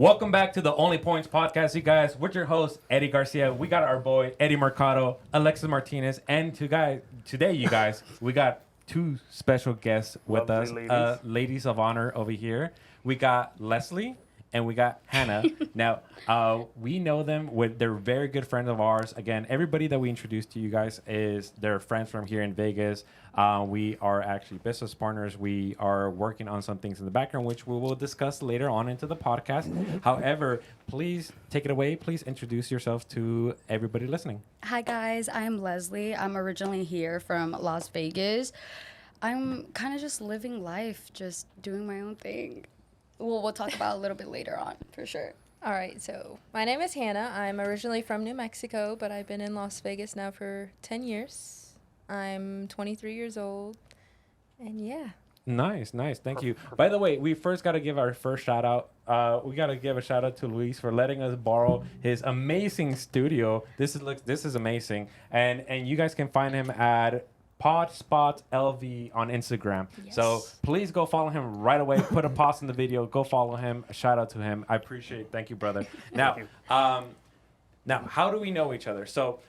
Welcome back to the Only Points podcast, you guys. With your host, Eddie Garcia. We got our boy, Eddie Mercado, Alexis Martinez, and today, you guys, we got two special guests with Lovely us. Ladies of honor over here. We got Leslie and we got Hannah. Now, we know them. They're very good friends of ours. Again, everybody that we introduced to you guys they're friends from here in Vegas. We are actually business partners. We are working on some things in the background, which we will discuss later on into the podcast. However, please take it away. Please introduce yourself to everybody listening. Hi, guys. I'm Leslie. I'm originally here from Las Vegas. I'm kind of just living life, just doing my own thing. We'll talk about a little bit later on, for sure. All right, so my name is Hannah. I'm originally from New Mexico, but I've been in Las Vegas now for 10 years. I'm 23 years old, and yeah. Nice. Thank you. By the way, we first got to give our first shout out. We got to give a shout out to Luis for letting us borrow his amazing studio. This is amazing, and you guys can find him at PodSpot LV on Instagram. Yes. So please go follow him right away. Put a pause in the video. Go follow him. A shout out to him. I appreciate it. Thank you, brother. Now, now, how do we know each other? So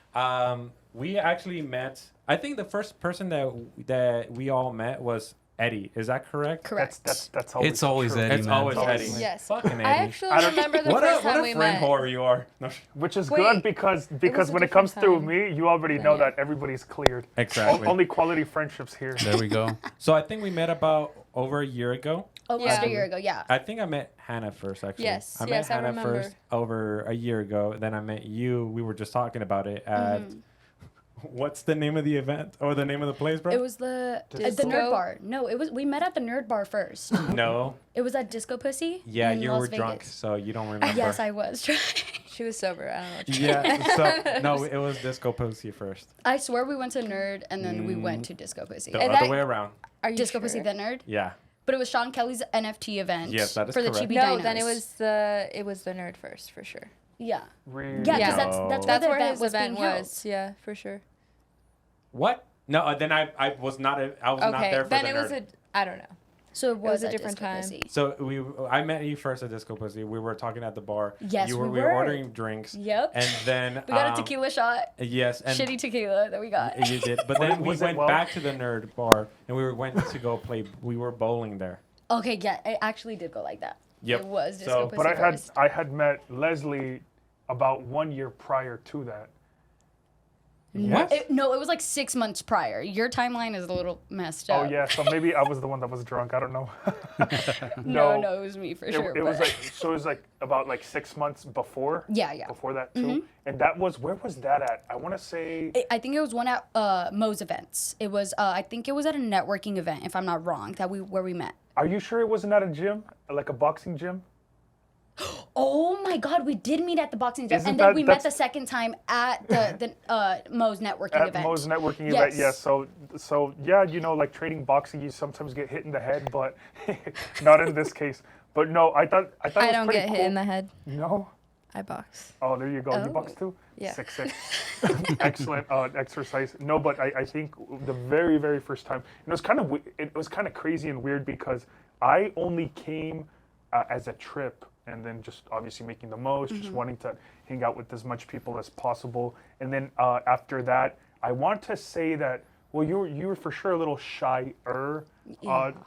we actually met. I think the first person that we all met was Eddie. Is that correct? Correct. That's always It's always true. Eddie, It's man. always Eddie. Yes. Fucking Eddie. I actually remember the first time we friend met. whore you are. No. Which is Wait, good because was a when it comes different through time. me, you already know Yeah. that everybody's cleared. Exactly. Only quality friendships here. There we go. So I think we met about over a year ago. Almost Yeah. a year ago, yeah. I think I met Hannah first, actually. Yes, I met yes, I Hannah remember. first over a year ago. Then I met you. We were just talking about it at... What's the name of the event? Or the name of the place, bro? It was the Disco? Nerd Bar. No, we met at the Nerd Bar first. No. It was at Disco Pussy. Yeah, in you Las were Vegas. drunk, so you don't remember. Yes, I was. She was sober. I don't know what you Yeah, so... No, it was Disco Pussy first. I swear we went to Nerd and then we went to Disco Pussy. The And other that- way around. Are you Disco sure? Pussy, then Nerd. Yeah. But it was Sean Kelly's NFT event. Yes, that is for the correct. Chibi No, Dinos. then it was the nerd first for sure. Yeah. Really? Yeah, because Yeah. that's No. where That's the where event his was event being held. was. Yeah, for sure. What? No, then I was not... I was not Okay, there for then the it was nerd. I don't know. So it was a at different Disco time. Pussy. So I met you first at Disco Pussy. We were talking at the bar. Yes, we we were were. ordering drinks. Yep. And then We got a tequila shot. Yes, and Shitty tequila that we got. you did. But then we Was it went well? back to the nerd bar and went to go play. We were bowling there. Okay, yeah, it actually did go like that. Yep. It was Disco So- Pussy But first. I had met Leslie about 1 year prior to that. What? No, it was like 6 months prior. Your timeline is a little messed Oh up. yeah, so maybe I was the one that was drunk. I don't know. No, it was me for It, sure. it was but- like so. It was like about like 6 months before. Yeah. Mm-hmm. Before that too, and that was where was that at? I want to say. I think it was one at Mo's events. It was, I think it was at a networking event, if I'm not wrong, where we met. Are you sure it wasn't at a gym, like a boxing gym? Oh my God, we did meet at the boxing gym, Isn't and then that- we met that's- the second time at the Mo's networking At event. Mo's networking Yes. event, yeah. So yeah, like training boxing, you sometimes get hit in the head, but not in this case. But no, I thought it was I don't pretty get cool. hit in the head. No. I box. Oh, there you go. You Oh. box too? Yeah. Sick. Excellent exercise. No, but I think the very, very first time, it was kind of crazy and weird because I only came as a trip and then just obviously making the most, just wanting to hang out with as much people as possible. And then after that, I want to say that, well, you were for sure a little shyer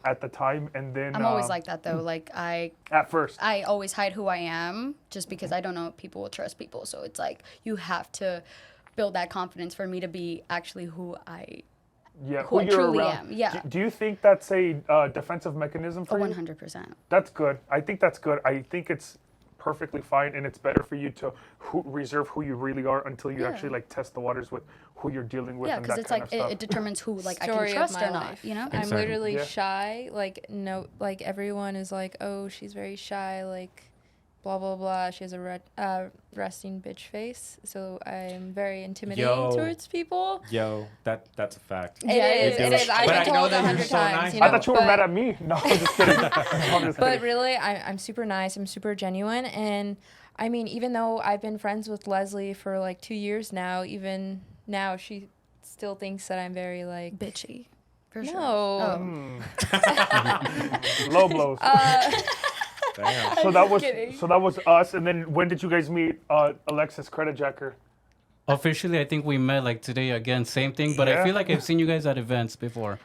at the time. And then I'm always like that though. Like at first. I always hide who I am just because I don't know if people will trust people. So it's like you have to build that confidence for me to be actually who I Yeah, who I you're truly around. am, yeah. Do you think that's a defensive mechanism for you? 100%. That's good. I think that's good. I think it's perfectly fine, and it's better for you to reserve who you really are until you Yeah. actually like test the waters with who you're dealing with Yeah, and because that it's kind like of stuff. it determines who like I Story can of trust my or not. life. You know. I'm Exactly. literally Yeah. shy. Like everyone is like, oh, she's very shy. Like, blah blah blah. She has a resting bitch face. So I'm very intimidating Yo. towards people. Yo, that's a fact. It Yeah, is. you It do. is. I've But I been know told that you're 100 so times. nice. You I know, thought you were but- mad at me. No, I'm just kidding. I'm just But kidding. really, I'm super nice. I'm super genuine. And I mean, even though I've been friends with Leslie for like 2 years now, even now she still thinks that I'm very like Bitchy. For sure. no. Oh. Low blows. Damn. So that was kidding. us. And then when did you guys meet Alexis Creditjacker? Officially, I think we met like today again, same thing. But Yeah. I feel like I've seen you guys at events before.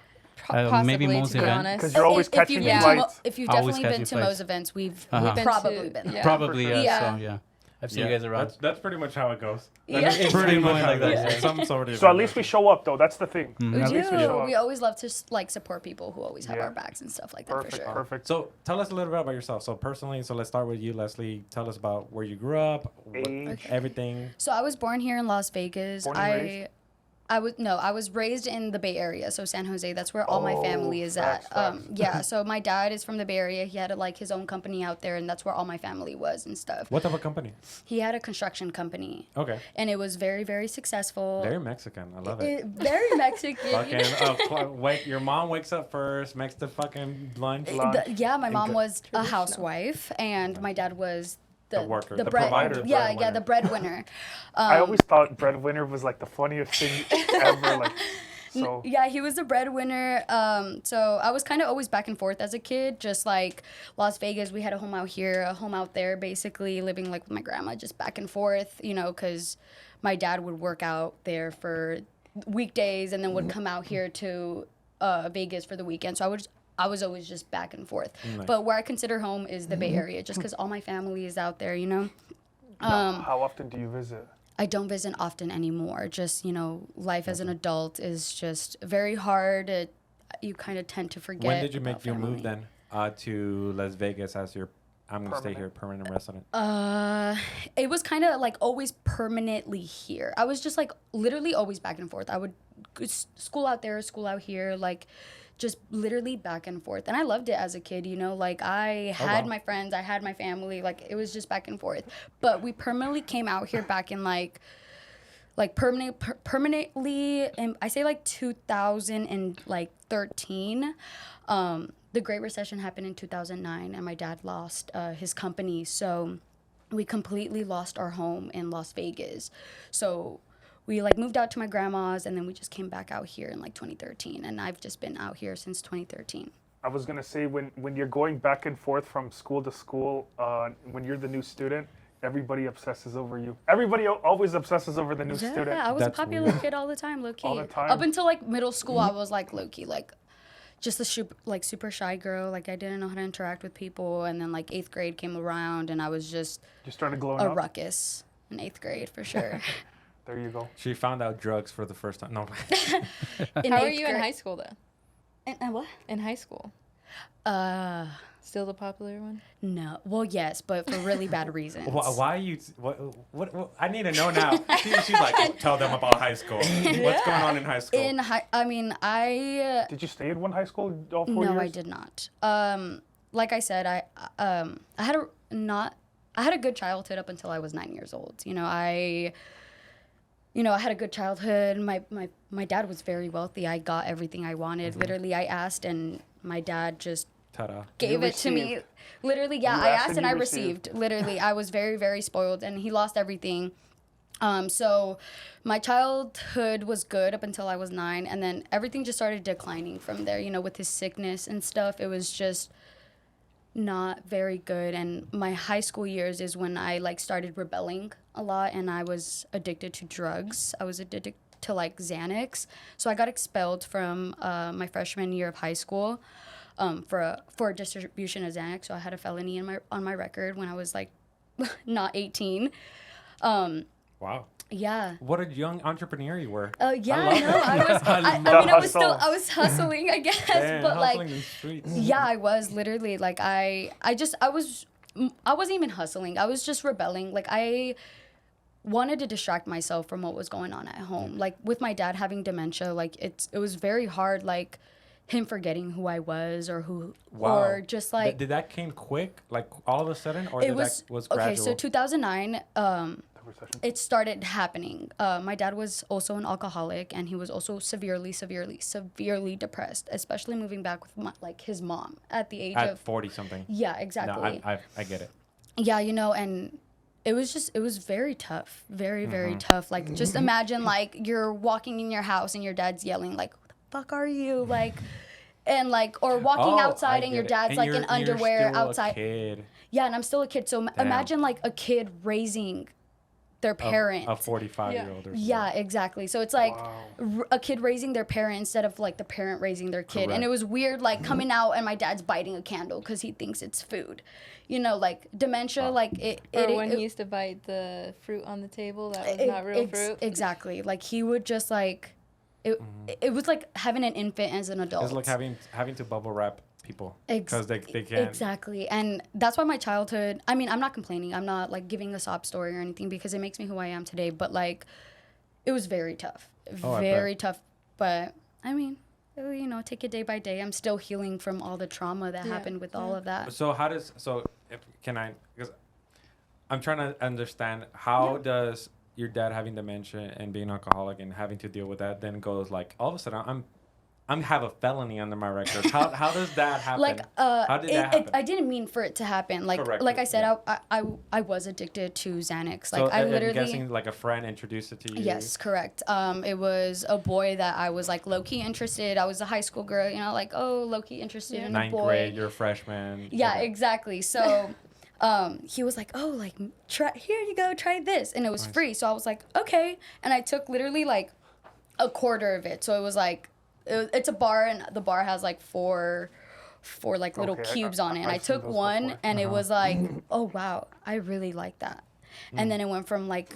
Possibly, maybe Mo's to be event. honest. Because you're always If catching you've been to flights. if you've Always definitely been catching to flights. Mo's events, we've Uh-huh. Been probably to- been there. yeah. Probably, For yeah. sure. So, yeah. I've seen you guys around. That's pretty much how it goes. Yeah. It's Pretty much how like it that, goes. yeah. Some sort of So at event. least we show up, though. That's the thing. We At do. least we show up. We always love to like support people who always have Yeah. our backs and stuff like that Perfect, for sure. perfect. So tell us a little bit about yourself. So personally, so let's start with you, Leslie. Tell us about where you grew up, Age. everything. So I was born here in Las Vegas. Born and raised? I was raised in the Bay Area, so San Jose. That's where all my family is facts, at. facts. Yeah, so my dad is from the Bay Area. He had like his own company out there, and that's where all my family was and stuff. What type of company? He had a construction company, Okay. and it was very, very successful. Very Mexican. I love it. Very Mexican. Fucking, your mom wakes up first, makes the fucking lunch. Yeah, my mom go- was a Traditional. housewife, and my dad was The worker, the bread, provider. Yeah, Breadwinner. the breadwinner. I always thought breadwinner was like the funniest thing ever. Like, so Yeah, he was the breadwinner. So I was kind of always back and forth as a kid, just like Las Vegas. We had a home out here, a home out there, basically living like with my grandma, just back and forth, you know, because my dad would work out there for weekdays and then would come out here to Vegas for the weekend. So I was always just back and forth. Nice. But where I consider home is the Bay Area, just because all my family is out there, you know. how often do you visit? I don't visit often anymore. Just, you know, life as an adult is just very hard. You kind of tend to forget. When did you make about your move family. then to Las Vegas as your, I'm going to stay here, permanent resident? It was kind of like always permanently here. I was just like literally always back and forth. I would school out there, school out here, like just literally back and forth. And I loved it as a kid, you know, like I had wow. my friends, I had my family, like it was just back and forth. But we permanently came out here back in like permanently, and I say like 2013. The Great Recession happened in 2009, and my dad lost his company, so we completely lost our home in Las Vegas. So we like moved out to my grandma's, and then we just came back out here in like 2013, and I've just been out here since 2013. I was gonna say when you're going back and forth from school to school, when you're the new student, everybody obsesses over you. Everybody always obsesses over the new student. Yeah, I was That's a popular weird. kid all the time, low key. All the time? Up until like middle school, I was like low key, like just a super shy girl. Like I didn't know how to interact with people, and then like 8th grade came around, and I was just You started glowing a up. ruckus in 8th grade for sure. There you go. She found out drugs for the first time. No. In How are 8th you in grade- high school though? What? In high school, still the popular one? No. Well, yes, but for really bad reasons. Why are you? What? I need to know now. She's like, tell them about high school. What's going on in high school? I Did you stay in one high school all 4 years? no, I did not. Like I said, I had a good childhood up until I was 9 years old. I had a good childhood. My dad was very wealthy. I got everything I wanted. Literally, I asked, and my dad just Ta-da. gave You it to me. received. Literally, yeah, You I asked asked and and I you received. received. Literally, I was very, very spoiled, and he lost everything. So my childhood was good up until I was 9, and then everything just started declining from there. With his sickness and stuff, it was just not very good. And my high school years is when I started rebelling a lot, and I was addicted to drugs. I was addicted to Xanax. So I got expelled from my freshman year of high school for distribution of Xanax. So I had a felony on my record when I was not 18. Wow. Yeah. What a young entrepreneur you were. Yeah, I love no, I was. I mean, The I was still. hustle. I was hustling, I guess, Damn, but hustling in the streets. yeah, I was literally I wasn't even hustling. I was just rebelling. I wanted to distract myself from what was going on at home. With my dad having dementia, it was very hard. Him forgetting who I was or who, Wow. or just Did that came quick, all of a sudden, or it was that was okay. gradual? So 2009. The recession. It started happening. My dad was also an alcoholic, and he was also severely depressed, especially moving back with his mom at the age At of 40 something. yeah, exactly. No, I get it. Yeah, and it was very tough, very Mm-hmm. tough. Just imagine you're walking in your house and your dad's yelling who the fuck are you and or walking Oh, I outside and get your it. dad's And in you're underwear still a outside. kid. Yeah, and I'm still a kid. So imagine like a kid raising their parent. A 45-year-old or something. Yeah, exactly. So it's like Wow. a kid raising their parent instead of like the parent raising their kid. And Correct. it was weird, like coming out and my dad's biting a candle because he thinks it's food. You know, like dementia, like Or when he used to bite the fruit on the table that was not real fruit. Exactly. Like he would just like, it was like having an infant as an adult. It's like having to bubble wrap people because they can't. Exactly. And that's why my childhood, I mean, I'm not complaining. I'm not like giving a sob story or anything because it makes me who I am today. But like, it was very tough. Oh, I Very tough. But I mean, you know, take it day by day. I'm still healing from all the trauma that happened with all of that. So because I'm trying to understand how does your dad having dementia and being alcoholic and having to deal with that then goes like all of a sudden I'm have a felony under my record. How does that happen? Like, how did that happen? I didn't mean for it to happen. Like, Correct. like I said, Yeah. I was addicted to Xanax. So Like, I I'm literally. guessing like a friend introduced it to you. Yes, correct. It was a boy that I was like low key interested. I was a high school girl, you know, like low key interested in a Ninth boy. grade, you're a freshman. Yeah, Okay. exactly. So, he was like, like try here you go, try this, and it was free. So I was like, okay, and I took literally like a quarter of it. So it was like, it's a bar, and the bar has like four like little Okay, cubes on it. And I I've seen took those one, before. and it was like, oh wow, I really like that. And then it went from like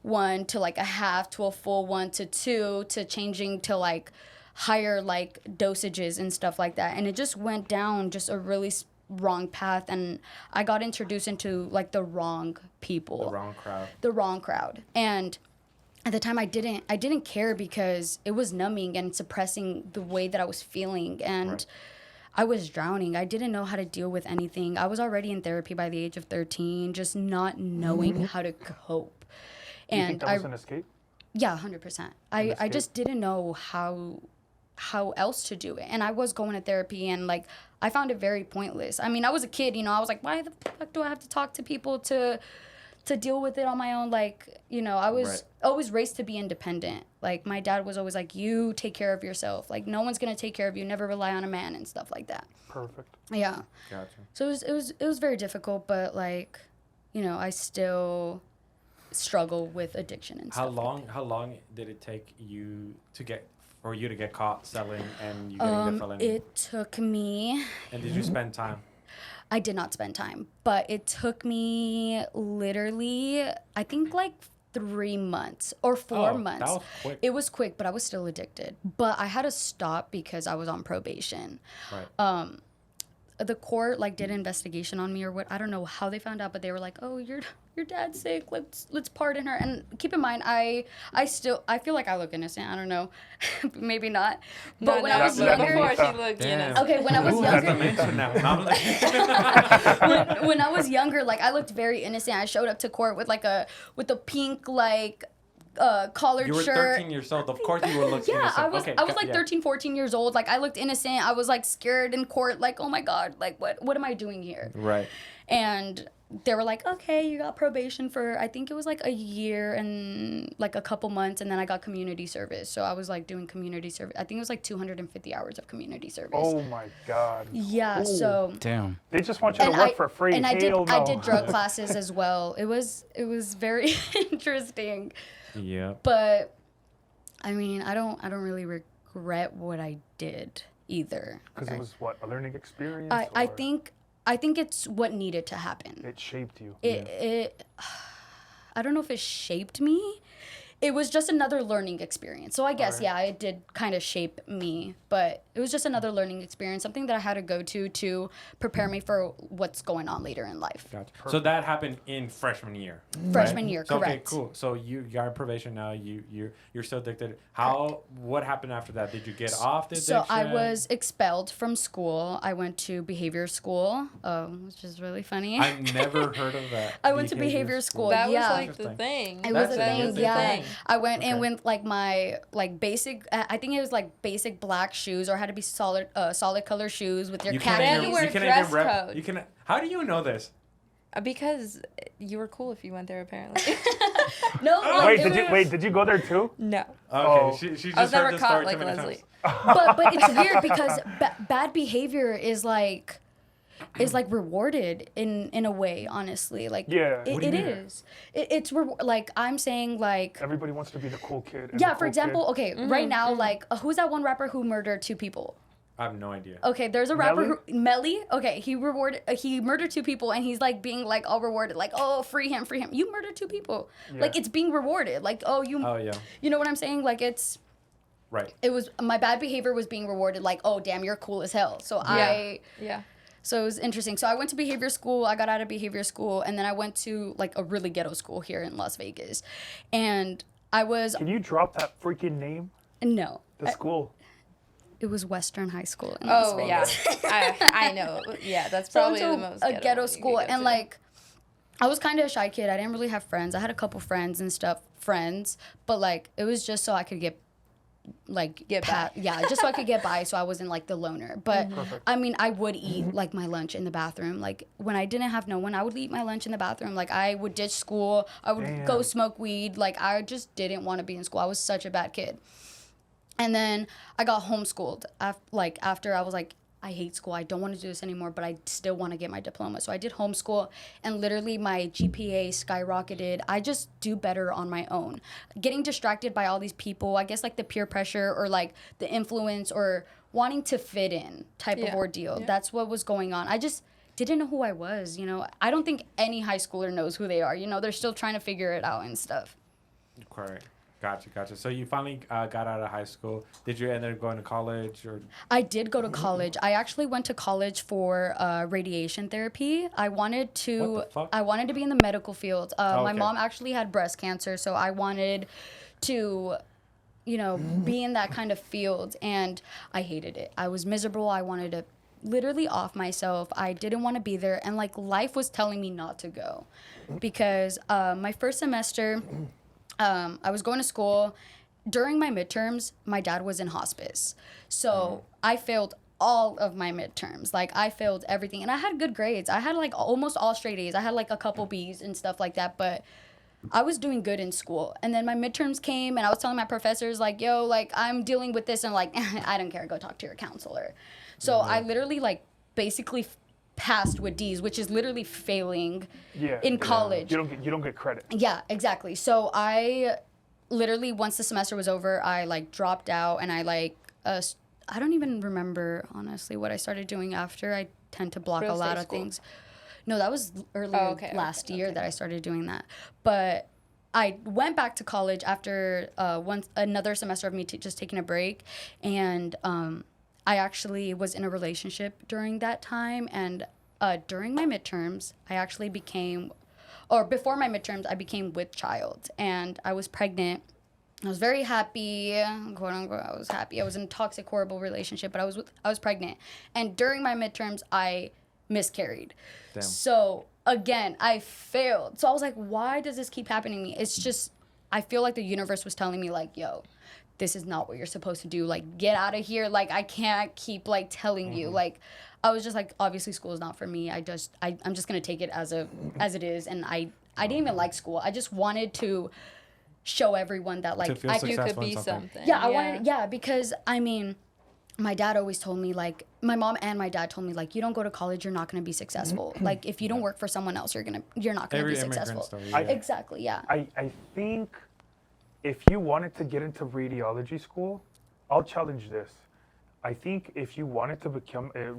1 to like a half to a full 1 to 2 to changing to like higher like dosages and stuff like that. And it just went down just a really wrong path, and I got introduced into like the wrong people, the wrong crowd. And at the time I didn't care because it was numbing and suppressing the way that I was feeling, and I was drowning. I didn't know how to deal with anything. I was already in therapy by the age of 13, just not knowing how to cope. Do you And think that was an escape? yeah, 100%. I just didn't know how else to do it. And I was going to therapy, and like I found it very pointless. I mean, I was a kid, you know, I was like, why the fuck do I have to talk to people to deal with it on my own? Like, you know, I was always raised to be independent. Like my dad was always like, you take care of yourself. Like no one's going to take care of you. Never rely on a man and stuff like that. Perfect. Yeah. Gotcha. So it was very difficult, but like, you know, I still struggle with addiction and stuff. How long did it take you to get caught selling and you getting the felony? It took me. And did you spend time? I did not spend time, but it took me literally, I think like 3 months or 4 months. That was quick. It was quick, but I was still addicted. But I had to stop because I was on probation. Right. The court like did an investigation on me or what, I don't know how they found out, but they were like, oh, your dad's sick, let's pardon her. And keep in mind, I feel like I look innocent. I don't know. Maybe not. But when I was younger, Before she looked innocent. okay, when I was Ooh, that's younger, dementia now. No, I'm like- when I was younger, like I looked very innocent. I showed up to court with a pink like collared You were shirt. 13 years old. Of course you would look Yeah, innocent. I was Okay, I was like yeah. 13, 14 years old. Like I looked innocent. I was like scared in court, like, oh my God, like what am I doing here? Right. And they were like, okay, you got probation for, I think it was like a year and like a couple months, and then I got community service. So I was like doing community service. I think it was like 250 hours of community service. Oh my God. Yeah, Ooh. so Damn. They just want you to work for free. and I did Hell I no. did drug classes as well. It was very interesting. Yeah. But I mean, I don't really regret what I did either. Because it was what, a learning experience? I or think it's what needed to happen. it shaped you. It I don't know if it shaped me. It was just another learning experience. So I guess, yeah, it did kind of shape me, but it was just another learning experience, something that I had to go to prepare me for what's going on later in life. Gotcha. So that happened in freshman year. Freshman right? year, So, correct. Okay, cool. So you're on probation now. You're still addicted. What happened after that? Did you get off the addiction? So I was expelled from school. I went to behavior school, which is really funny. I've never heard of that. I went to behavior school. That yeah. was like the thing. It was a That's thing, the yeah. thing. I went in with like my like basic. I think it was like basic black shoes, or had to be solid color shoes with your You khakis. can't even wear dress code. You can. How do you know this? Because you were cool if you went there, apparently. No, like, Did you go there too? No. Okay, Oh. she just I was heard never the caught story like too many Leslie. times. but it's weird because bad behavior is like is like rewarded in a way, honestly. Like Yeah. it, What do it you mean? is. It's like I'm saying like Everybody wants to be the cool kid. and yeah, the for cool example, kid. okay, right now like who's that one rapper who murdered 2 people? I have no idea. Okay, there's a rapper Melly? who Melly. Okay, he murdered 2 people and he's like being like all rewarded, like oh free him. You murdered 2 people. Yeah. Like it's being rewarded. Like Oh yeah. you know what I'm saying? Like Right. it was my bad behavior was being rewarded. Like oh damn, you're cool as hell. So Yeah. so it was interesting. So I went to behavior school. I got out of behavior school and then I went to like a really ghetto school here in Las Vegas, and I was Can you drop that freaking name? no. The school. It was Western High School in Las Oh Vegas. yeah, I know. Yeah, that's So I probably went the to most a ghetto ghetto one you school, could go and to. like I was kind of a shy kid. I didn't really have friends. I had a couple friends and stuff, but like it was just so I could get by. yeah, just so I could get by, so I wasn't like the loner. But I mean, I would eat like my lunch in the bathroom. Like when I didn't have no one, I would eat my lunch in the bathroom. Like I would ditch school. I would go Damn. smoke weed. Like I just didn't want to be in school. I was such a bad kid. And then I got homeschooled. After I was like, I hate school. I don't want to do this anymore, but I still want to get my diploma. So I did homeschool, and literally my GPA skyrocketed. I just do better on my own. Getting distracted by all these people, I guess like the peer pressure or like the influence or wanting to fit in type of Yeah. ordeal. Yeah. That's what was going on. I just didn't know who I was, you know. I don't think any high schooler knows who they are. You know, they're still trying to figure it out and stuff. Correct. Gotcha. So you finally got out of high school. Did you end up going to college or? I did go to college. I actually went to college for radiation therapy. I wanted to. What the fuck? I wanted to be in the medical field. My okay. mom actually had breast cancer, so I wanted to, be in that kind of field, and I hated it. I was miserable. I wanted to literally off myself. I didn't want to be there, and like life was telling me not to go, because my first semester. I was going to school. During my midterms, my dad was in hospice. So I failed all of my midterms. Like, I failed everything. And I had good grades. I had, like, almost all straight A's. I had, like, a couple B's and stuff like that. But I was doing good in school. And then my midterms came, and I was telling my professors, like, yo, like, I'm dealing with this. And, like, I don't care. Go talk to your counselor. So I literally, like, basically passed with D's, which is literally failing in college. You don't get credit. Yeah, exactly. So I literally, once the semester was over, I like dropped out, and I I don't even remember honestly what I started doing after. I tend to block Real a lot estate of school. things. No, that was earlier last year that I started doing that. But I went back to college after another semester of me just taking a break, and I actually was in a relationship during that time, and during my midterms, before my midterms, I became with child, and I was pregnant. I was very happy, quote unquote. I was happy. I was in a toxic, horrible relationship, but I was pregnant, and during my midterms, I miscarried. Damn. So again, I failed. So I was like, why does this keep happening to me? It's just, I feel like the universe was telling me like, yo, this is not what you're supposed to do. Like, get out of here. Like, I can't keep like telling you. Like, I was just like, obviously school is not for me. I'm just gonna take it as it is. And I didn't even like school. I just wanted to show everyone that like To feel I You successful could in be something. something. yeah, I wanted because I mean, my dad always told me like my mom and my dad told me like you don't go to college, you're not gonna be successful. Like if you don't work for someone else, you're not gonna Every be immigrant successful. story. I- Yeah. Exactly, yeah. I think if you wanted to get into radiology school, I'll challenge this. I think if you wanted to become A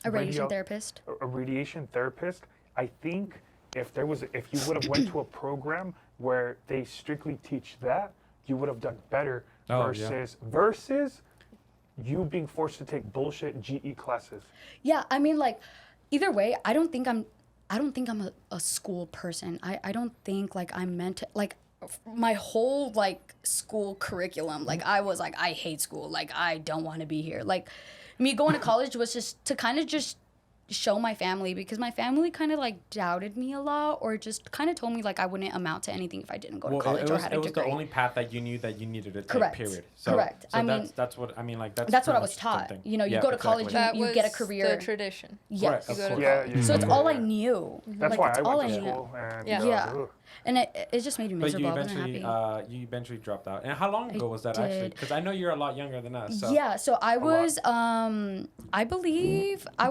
radiation therapist. a radiation therapist, I think if you would have went to a program where they strictly teach that, you would have done better Oh, yeah. versus you being forced to take bullshit GE classes. Yeah, I mean, like, either way, I don't think I'm a school person. I don't think like I'm meant to like my whole like school curriculum. Like I was like I hate school. Like I don't want to be here. Like me going to college was just to kind of just show my family, because my family kind of like doubted me a lot, or just kind of told me like I wouldn't amount to anything if I didn't go to college or had a it was degree. the only path that you knew that you needed to take. Correct. Period. Correct. So I mean, that's what I mean. Like that's what I pretty was much taught. something. You know, you Yeah, go to college, exactly. you That get a was career. the tradition. Yes. Right, You of go to course. Yeah, college. yeah, So it's yeah, all I yeah. knew. That's like, why it's I all went I to knew. school. And, Yeah. Yeah. ugh. And it just made me But miserable. I wasn't happy. you eventually dropped out. And how long ago was that actually? did. Because I know you're a lot younger than us. So. Yeah, so I lot. was I believe I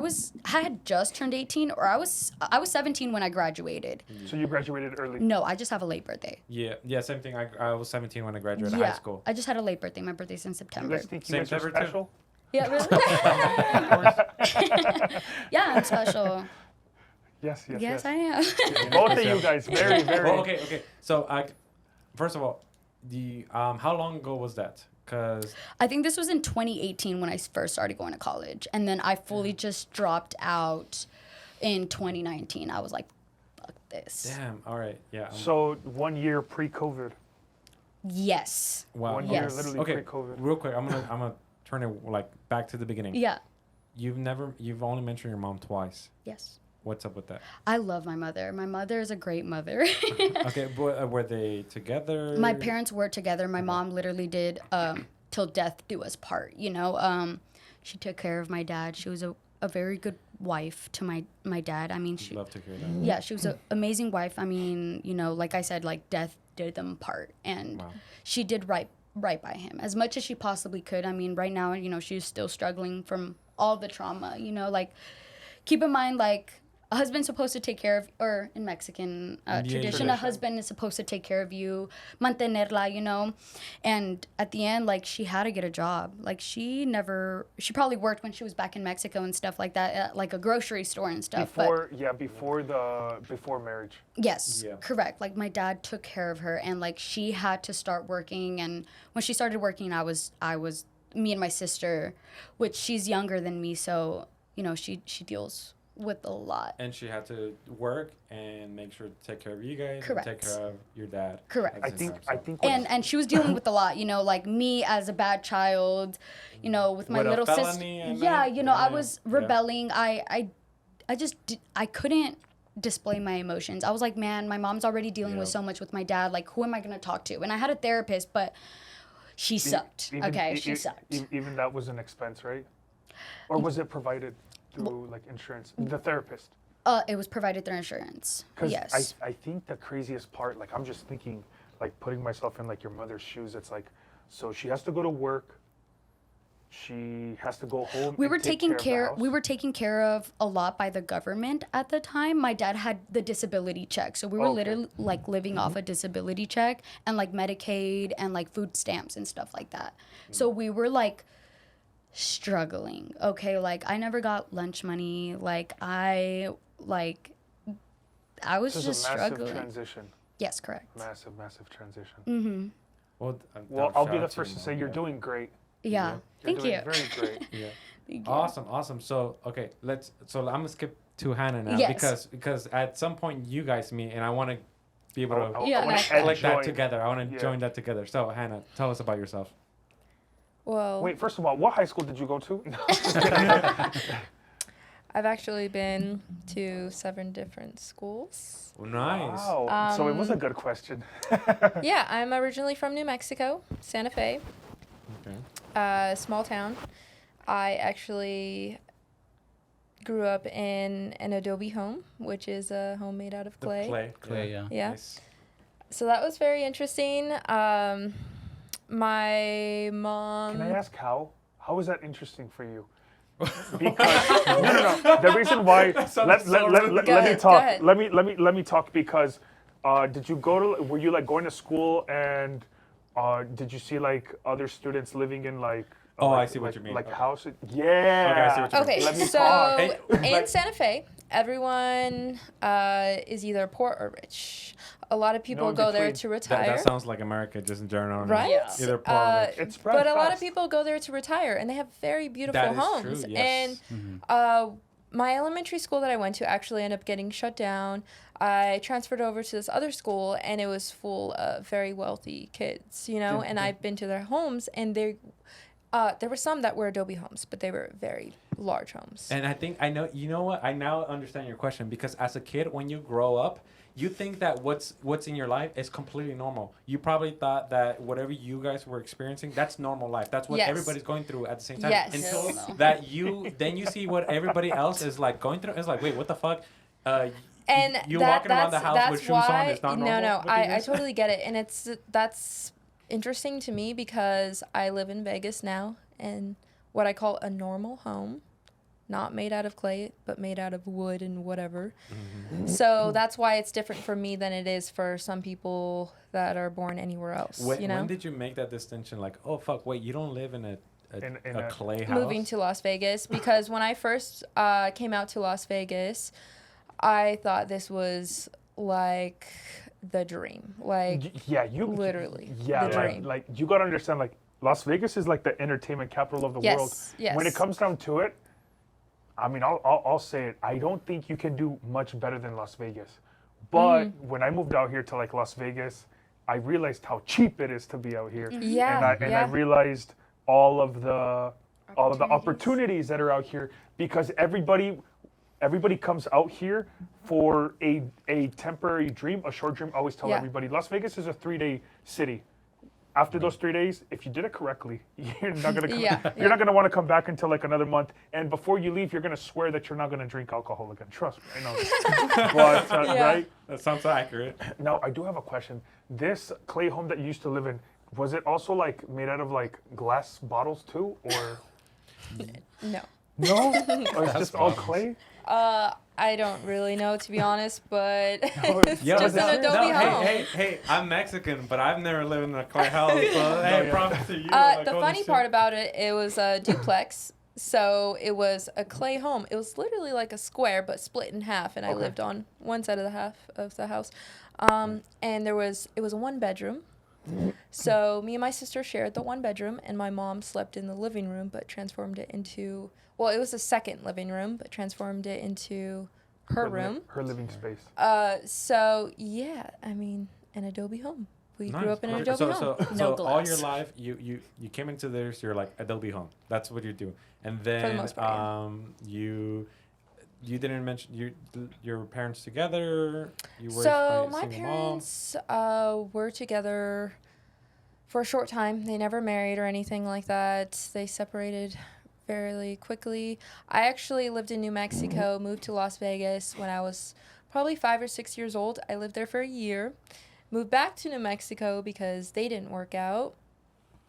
had just turned 18 or I was 17 when I graduated. So you graduated early. No, I just have a late birthday. Yeah, same thing. I was 17 when I graduated Yeah, high school. I just had a late birthday. My birthday's in You September. guys think you Same guys are September too? special? Yeah, really? Yeah, I'm special. Yes. Yes, I am. Both of you guys, very, very. Well, okay. So, first of all, how long ago was that? Because I think this was in 2018 when I first started going to college. And then I fully just dropped out in 2019. I was like, fuck this. damn. All right. Yeah. So 1 year pre-COVID. Yes. Wow. 1 year Yes. literally Okay. pre-COVID. Real quick, I'm gonna turn it like back to the beginning. Yeah. You've only mentioned your mom twice. Yes. What's up with that? I love my mother. My mother is a great mother. Okay, but were they together? My parents were together. My mom literally did till death do us part, you know. She took care of my dad. She was a very good wife to my dad. I mean, she Love to hear that. yeah, she was an amazing wife. I mean, you know, like I said, like death did them part, and Wow. she did right by him as much as she possibly could. I mean, right now, you know, she's still struggling from all the trauma, you know, like keep in mind, like a husband's supposed to take care of, or in Mexican tradition, a husband is supposed to take care of you, mantenerla, you know, and at the end, like she had to get a job. Like she probably worked when she was back in Mexico and stuff like that, at like a grocery store and stuff. Before marriage. Yes, Yeah. correct. Like my dad took care of her, and like she had to start working. And when she started working, I was me and my sister, which she's younger than me, so you know she deals with a lot. And she had to work and make sure to take care of you guys. Correct. And take care of your dad. Correct. at the I same think. time, so. I think. what's- And she was dealing with a lot, you know, like me as a bad child, you know, with my With a little sister. felony and Yeah, that? you know, I Yeah, was yeah. rebelling. I I couldn't display my emotions. I was like, man, my mom's already dealing with Yeah. so much with my dad. Like, who am I gonna talk to? And I had a therapist, but she sucked. She sucked. Even that was an expense, right? Or was it provided through like insurance? The therapist. It was provided through insurance. Because Yes. I think the craziest part, like I'm just thinking, like putting myself in like your mother's shoes. It's like, so she has to go to work. She has to go home. We and were take taken of the care. house. We were taken care of a lot by the government at the time. My dad had the disability check, so we were Okay. literally like living off a disability check and like Medicaid and like food stamps and stuff like that. So we were like struggling. Okay, like I never got lunch money. I was This is just a massive struggling. transition. Yes, correct. Massive transition. Mm-hmm. Well, Well, I'll be the first to you, say Mom. you're doing great. Yeah. You're Thank doing you. Very great. Yeah. Thank you. Awesome. So okay, so I'm gonna skip to Hannah now Yes. because at some point you guys meet and I want to be able to I Yeah, wanna nice. add click that joy. together. I want to Yeah. join that together. So Hannah, tell us about yourself. Well, Wait, first of all, what high school did you go to? I've actually been to 7 different schools. Nice. Wow. So it was a good question. Yeah, I'm originally from New Mexico, Santa Fe, Okay. small town. I actually grew up in an adobe home, which is a home made out of The clay. Clay, yeah. Yeah. Nice. So that was very interesting. My mom. Can I ask how? How is that interesting for you? Because no. The reason why let me Go talk. ahead. Let me talk because did you go to? Were you like going to school and did you see like other students living in like? Oh, like, I see what like, you mean. Like Okay. houses. Yeah. Okay, I see what you mean. Okay, Let me so talk. Hey, in Santa Fe, everyone is either poor or rich. A lot of people in go there between. to That retire. sounds like America just in general. Right? Yeah. Either poor or rich. It's spread but a lot of fast. people go there to retire, and they have very beautiful That is homes. true, yes. And my elementary school that I went to actually ended up getting shut down. I transferred over to this other school, and it was full of very wealthy kids, you know. And I've been to their homes, and there were some that were adobe homes, but they were very large homes. And I think I know. You know what? I now understand your question because as a kid, when you grow up, you think that what's in your life is completely normal. You probably thought that whatever you guys were experiencing, that's normal life. That's what Yes. everybody's going through at the same time. Yes. Until Hell no. that then you see what everybody else is like going through. It's like, wait, what the fuck? And you walking around the house that's with shoes why, on is not normal. No, with you I guys? totally get it, and that's interesting to me because I live in Vegas now, and what I call a normal home not made out of clay, but made out of wood and whatever. So that's why it's different for me than it is for some people that are born anywhere else. When did you make that distinction? Like, oh fuck, wait, you don't live in a clay house. Moving to Las Vegas, because when I first came out to Las Vegas, I thought this was like the dream. Like, you literally, yeah, the dream. like you gotta understand, like Las Vegas is like the entertainment capital of the world. Yes. When it comes down to it, I mean, I'll say it. I don't think you can do much better than Las Vegas. But when I moved out here to like Las Vegas, I realized how cheap it is to be out here. Yeah, and I realized all of the opportunities that are out here, because everybody comes out here for a temporary dream, a short dream. I always tell everybody, Las Vegas is a 3-day city. After those 3 days, if you did it correctly, you're not gonna you're not gonna want to come back until like another month. And before you leave, you're gonna swear that you're not gonna drink alcohol again. Trust me, I know. But, right? That sounds accurate. Now, I do have a question. This clay home that you used to live in, was it also like made out of like glass bottles too, or No. no? Or it's just all clay? I don't really know, to be honest, but it's Yo, just an Adobe home. Hey, I'm Mexican, but I've never lived in a clay house. So, hey, props to you. The funny part about it was a duplex. So it was a clay home. It was literally like a square, but split in half, and I lived on one side of the house. And it was a 1-bedroom. So me and my sister shared the 1-bedroom, and my mom slept in the living room, but transformed it into, well, it was a second living room, but transformed it into her room. Her living space. So yeah, I mean, an Adobe home. We grew up in an Adobe home. No all your glass. life, you came into this, you're like Adobe home. That's what you do. And then For the most part, you didn't mention your parents together. You were So a my single parents were together for a short time. They never married or anything like that. They separated fairly quickly. I actually lived in New Mexico, moved to Las Vegas when I was probably 5 or 6 years old. I lived there for a year. Moved back to New Mexico because they didn't work out.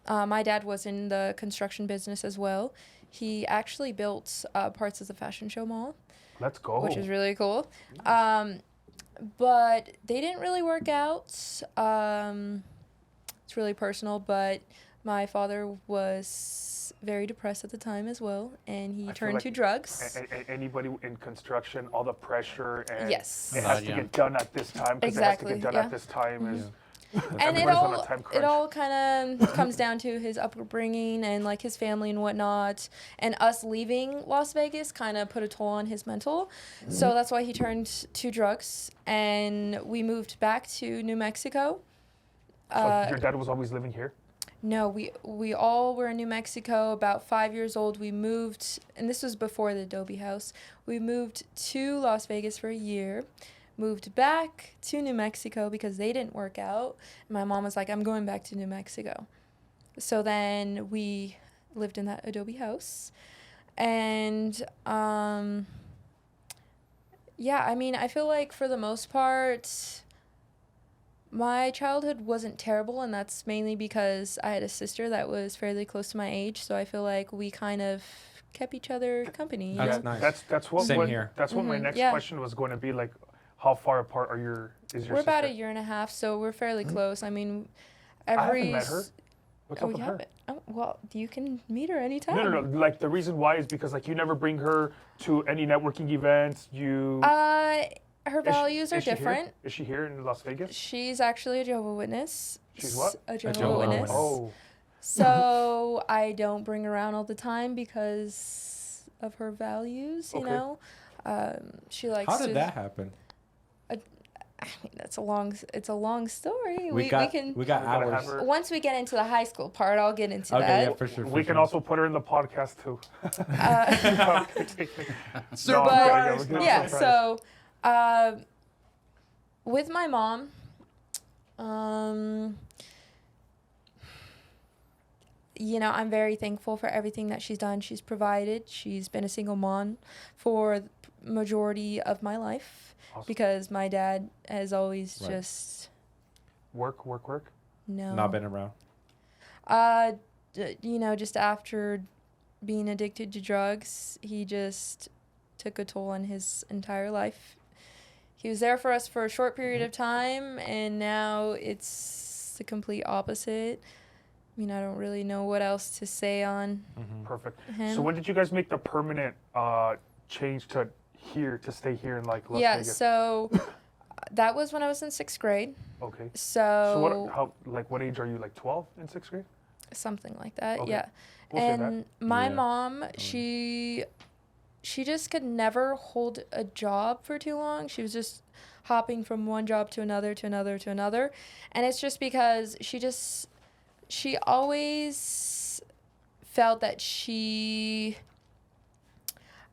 My dad was in the construction business as well. He actually built parts of the fashion show mall. Let's go. Which is really cool. But they didn't really work out. It's really personal, but my father was very depressed at the time as well, and he turned to drugs. Anybody in construction, all the pressure, and Yes. it has to get done at this time, because it has to get done at this time. Is And everybody's on a time it crunch. all kind of comes down to his upbringing and like his family and whatnot. And us leaving Las Vegas kind of put a toll on his mental. So that's why he turned to drugs. And we moved back to New Mexico. So your dad was always living here? No, we all were in New Mexico. About 5 years old, we moved, and this was before the Adobe house. We moved to Las Vegas for a year. Moved back to New Mexico because they didn't work out. My mom was like, I'm going back to New Mexico. So then we lived in that Adobe house. And, yeah, I mean, I feel like for the most part, my childhood wasn't terrible, and that's mainly because I had a sister that was fairly close to my age. So I feel like we kind of kept each other company. You That's know? nice. That's what Same here. That's what my next Yeah. question was going to be, like, how far apart is your We're about sister? a year and a half, so we're fairly close. I mean, I every. haven't met her. What's up Oh, with you her? haven't? Oh, well, you can meet her anytime. No. Like, the reason why is because, like, you never bring her to any networking events. Her values are is she here? different. Is she here in Las Vegas? She's actually a Jehovah's Witness. She's what? A Jehovah's Jehovah's Witness. Witness. Oh. So I don't bring her around all the time because of her values, you Okay. know. She likes How to. did that happen? I mean, it's a long story. We got can gotta hours. have her. once we get into the high school part, I'll get into Okay, that. yeah, for sure. We can also put her in the podcast too. Surprise! Yeah, so with my mom, you know, I'm very thankful for everything that she's done. She's provided. She's been a single mom for the majority of my life. Awesome. Because my dad has always Right. just Work. no. Not been around. You know, just after being addicted to drugs. He just took a toll on his entire life. He was there for us for a short period of time, and now it's the complete opposite. I mean, I don't really know what else to say on Perfect. him. So when did you guys make the permanent change to stay here in like Las Vegas? So that was when I was in 6th grade. Okay. So, What age are you? Like 12 in 6th grade? something like that, Okay. yeah. We'll say And my Yeah. mom, she just could never hold a job for too long. She was just hopping from one job to another, to another, to another. And it's just because she always felt that I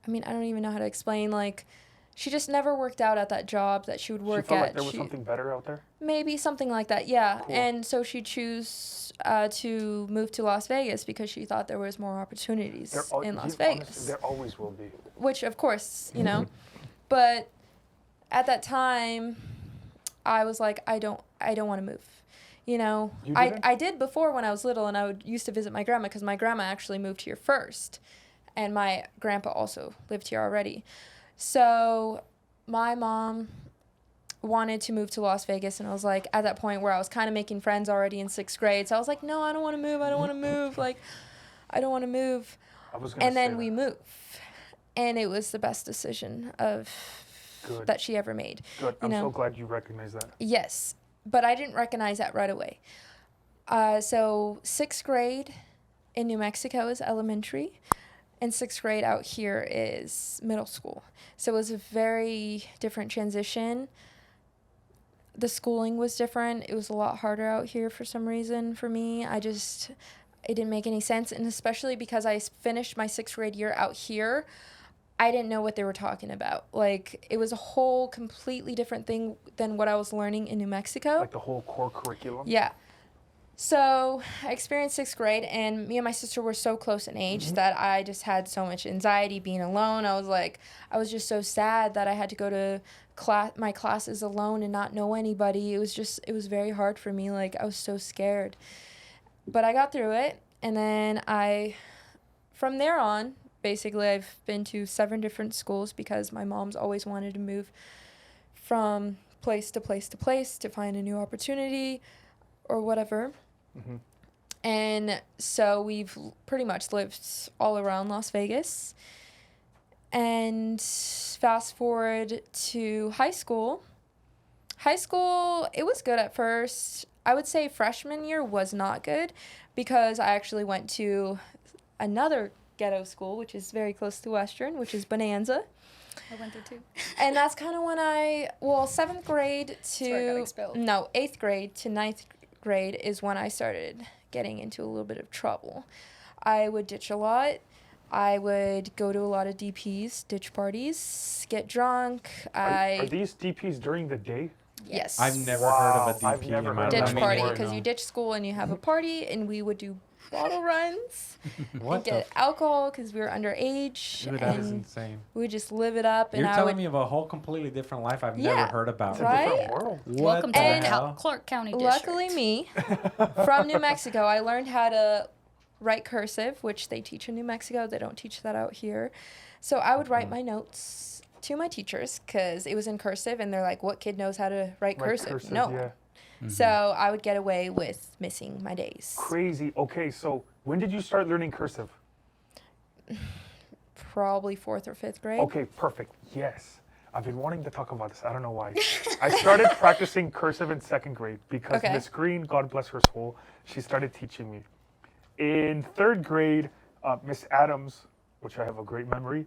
don't even know how to explain, like, she just never worked out at that job that she would work She felt at. like there was something better out there? Maybe something like that, yeah. Cool. And so she chose to move to Las Vegas because she thought there was more opportunities in Las Vegas. Honestly, there always will be. Which, of course, you know. But at that time, I was like, I don't want to move. You know, You I didn't? I did before when I was little, and I used to visit my grandma because my grandma actually moved here first, and my grandpa also lived here already. So my mom wanted to move to Las Vegas, and I was like, at that point where I was kind of making friends already in 6th grade, so I was like, no, I don't want to move. I don't want to move. Like, I don't want to move. I was gonna And say then we that. moved, and it was the best decision Good. that she ever made. Good. you I'm so know. glad you recognize that. Yes, but I didn't recognize that right away. So 6th grade in New Mexico is elementary, and 6th grade out here is middle school. So it was a very different transition. The schooling was different. It was a lot harder out here for some reason for me. It didn't make any sense, and especially because I finished my 6th grade year out here, I didn't know what they were talking about. Like, it was a whole completely different thing than what I was learning in New Mexico. Like the whole core curriculum. Yeah. So I experienced 6th grade, and me and my sister were so close in age that I just had so much anxiety being alone. I was just so sad that I had to go to my classes alone and not know anybody. It was very hard for me. Like, I was so scared. But I got through it, and then from there on, basically, I've been to 7 different schools because my mom's always wanted to move from place to place to place to find a new opportunity or whatever. Mm-hmm. And so we've pretty much lived all around Las Vegas. And fast forward to high school. High school, it was good at first. I would say freshman year was not good because I actually went to another ghetto school, which is very close to Western, which is Bonanza. I went there too. And that's kind of when 7th grade where I got to, expelled. no, 8th grade to 9th grade is when I started getting into a little bit of trouble. I would ditch a lot. I would go to a lot of DPs, ditch parties, get drunk. Are these DPs during the day? Yes. I've never heard of a Wow, I've DP never in my heard of life. ditch that party before. because you ditch school and you have a party, and we would do bottle runs What and the get alcohol because we were underage, Dude, that is and insane. we would just live it up. You're And I telling would, me of a whole completely different life I've Yeah, never heard about. It's a Right? different world. What Welcome the to hell? Clark County District. luckily me, from New Mexico, I learned how to write cursive, which they teach in New Mexico. They don't teach that out here. So I would write my notes to my teachers because it was in cursive, and they're like, what kid knows how to write cursive? No. Yeah. So I would get away with missing my days. Crazy. Okay, so when did you start learning cursive? Probably 4th or 5th grade. Okay, perfect. Yes. I've been wanting to talk about this. I don't know why. I started practicing cursive in 2nd grade because Okay. Miss Green, God bless her soul, she started teaching me. In 3rd grade, Miss Adams, which I have a great memory,